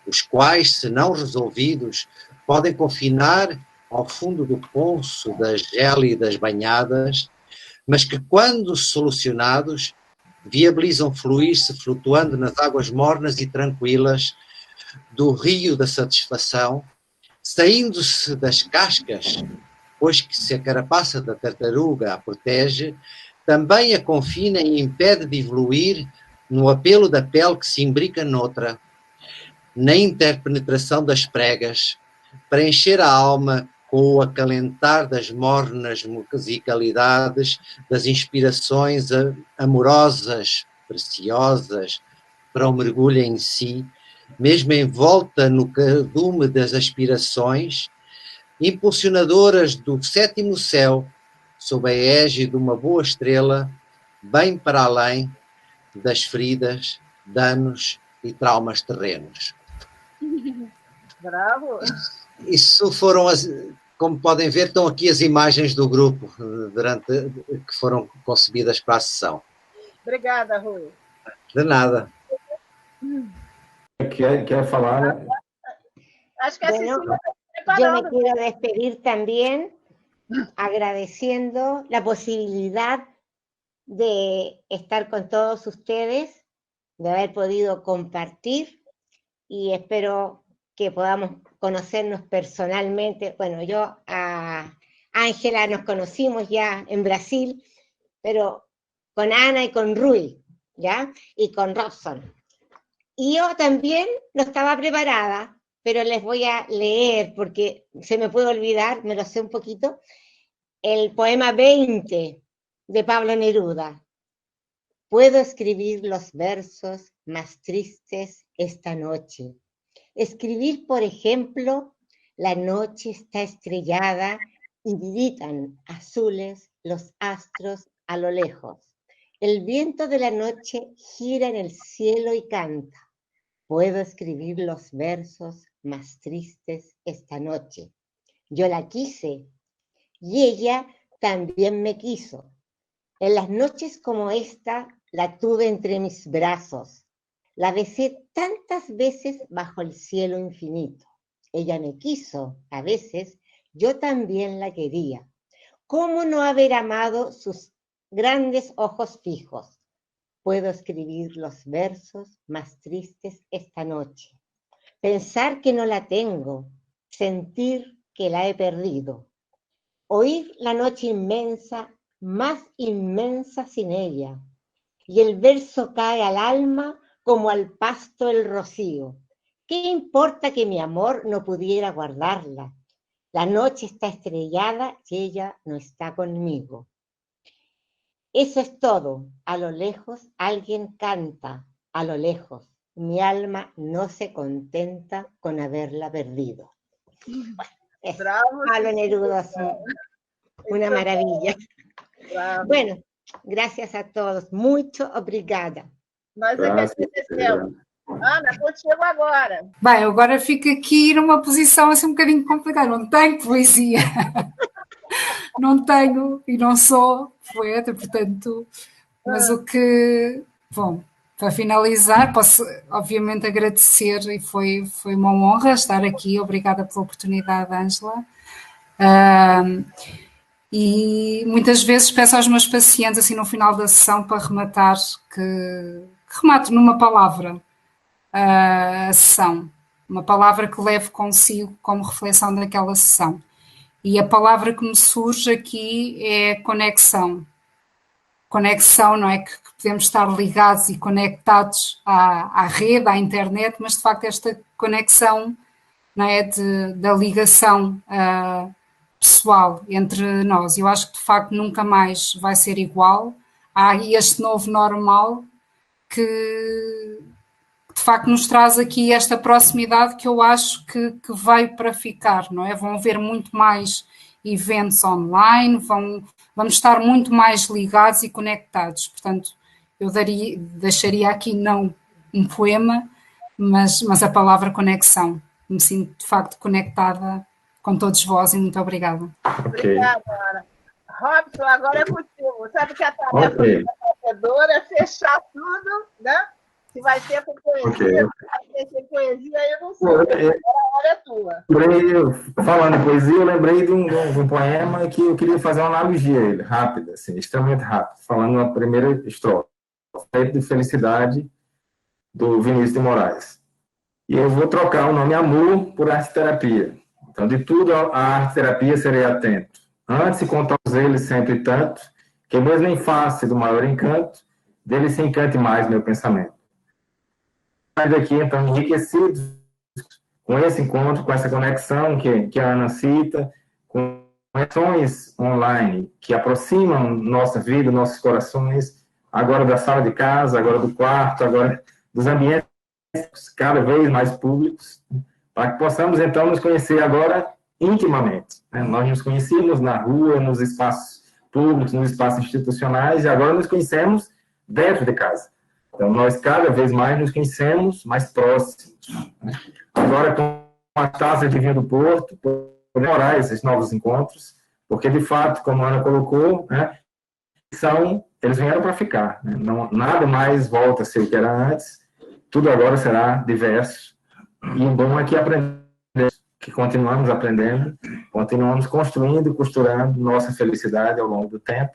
os quais, se não resolvidos, podem confinar ao fundo do poço das gélidas banhadas, mas que, quando solucionados, viabilizam fluir-se flutuando nas águas mornas e tranquilas do rio da satisfação, saindo-se das cascas, pois que se a carapaça da tartaruga a protege, também a confina e impede de evoluir no apelo da pele que se imbrica noutra, na interpenetração das pregas, para encher a alma com o acalentar das mornas musicalidades, das inspirações amorosas, preciosas, para o mergulho em si, mesmo envolta no cardume das aspirações, impulsionadoras do sétimo céu, sob a égide de uma boa estrela, bem para além das feridas, danos e traumas terrenos. Bravo! Isso foram como podem ver, estão aqui as imagens do grupo que foram concebidas para a sessão. Obrigada, Rui. De nada. Quer falar? Acho que a Cecília está Yo me preparando. quiero despedir también agradeciendo la posibilidad de estar con todos ustedes, de haber podido compartir y espero que podamos conocernos personalmente. Bueno, yo a Ángela nos conocimos ya en Brasil, pero con Ana y con Rui, ¿ya? Y con Robson. Y yo también no estaba preparada, pero les voy a leer, porque se me puede olvidar, me lo sé un poquito, el poema 20 de Pablo Neruda. Puedo escribir los versos más tristes esta noche. Escribir, por ejemplo, la noche está estrellada y gritan azules los astros a lo lejos. El viento de la noche gira en el cielo y canta. Puedo escribir los versos más tristes esta noche. Yo la quise y ella también me quiso. En las noches como esta la tuve entre mis brazos. La besé tantas veces bajo el cielo infinito. Ella me quiso, a veces yo también la quería. ¿Cómo no haber amado sus grandes ojos fijos? Puedo escribir los versos más tristes esta noche. Pensar que no la tengo, sentir que la he perdido. Oír la noche inmensa, más inmensa sin ella. Y el verso cae al alma como al pasto el rocío. ¿Qué importa que mi amor no pudiera guardarla? La noche está estrellada y ella no está conmigo. Eso es todo. A lo lejos alguien canta, a lo lejos. Mi alma no se contenta con haberla perdido. Bueno, Bravo, Pablo Neruda es una maravilla. bravo. Bueno, gracias a todos. Muito obrigada. Nós é que agradecemos. Ana, contigo agora. Bem, eu agora fico aqui numa posição assim um bocadinho complicada. Não tenho poesia. Não tenho e não sou poeta, portanto... Mas o que... Bom, para finalizar, posso obviamente agradecer e foi uma honra estar aqui. Obrigada pela oportunidade, Ângela. E muitas vezes peço aos meus pacientes, assim, no final da sessão, para rematar, que remato numa palavra a sessão. Uma palavra que levo consigo como reflexão daquela sessão. E a palavra que me surge aqui é conexão. Conexão, não é? Que podemos estar ligados e conectados à rede, à internet, mas de facto esta conexão, não é? Da ligação pessoal entre nós. Eu acho que de facto nunca mais vai ser igual. Há este novo normal que de facto nos traz aqui esta proximidade que eu acho que veio para ficar, não é? Vão haver muito mais eventos online, vamos estar muito mais ligados e conectados. Portanto, eu deixaria aqui não um poema, mas a palavra conexão. Me sinto de facto conectada com todos vós e muito obrigada. Obrigada, Ana. Robson, agora é contigo. Sabe que a tarefa do professor é fechar tudo, né? Se vai ter com poesia, vai ter sem poesia, eu não sei. A hora é tua. Falando em poesia, eu lembrei de um poema que eu queria fazer uma analogia rápida, assim, extremamente rápida, falando na primeira estrofe, Feito de Felicidade, do Vinícius de Moraes. E eu vou trocar o nome amor por arte-terapia. Então, de tudo a arte-terapia serei atento. Antes e com todos eles sempre tanto, que mesmo em face do maior encanto, dele se encante mais meu pensamento. Daqui, então, enriquecidos com esse encontro, com essa conexão que a Ana cita, com ações online que aproximam nossa vida, nossos corações, agora da sala de casa, agora do quarto, agora dos ambientes cada vez mais públicos, para que possamos, então, nos conhecer agora intimamente. Nós nos conhecíamos na rua, nos espaços públicos, nos espaços institucionais, e agora nos conhecemos dentro de casa. Então, nós cada vez mais nos conhecemos mais próximos. Agora, com a taça de vinho do Porto, demorar esses novos encontros, porque, de fato, como a Ana colocou, né, eles vieram para ficar. Né? Não, nada mais volta a ser o que era antes, tudo agora será diverso. E o bom é que aprendemos que continuamos aprendendo, continuamos construindo e costurando nossa felicidade ao longo do tempo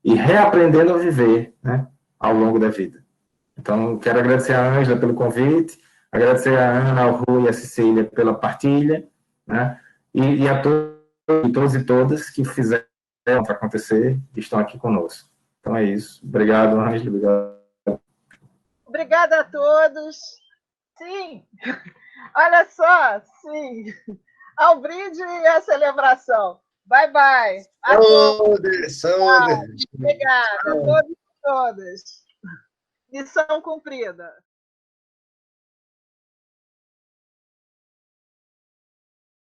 e reaprendendo a viver, né, ao longo da vida. Então, quero agradecer a Ângela pelo convite, agradecer a Ana, ao Rui e a Cecília pela partilha, né, e a todos e todas que fizeram para acontecer e estão aqui conosco. Então é isso. Obrigado, Ângela. Obrigado. Obrigada a todos. Sim, olha só, sim. Ao brinde e à celebração. Bye, bye. Saúde, saúde. Obrigada a todos e todas. Missão cumprida.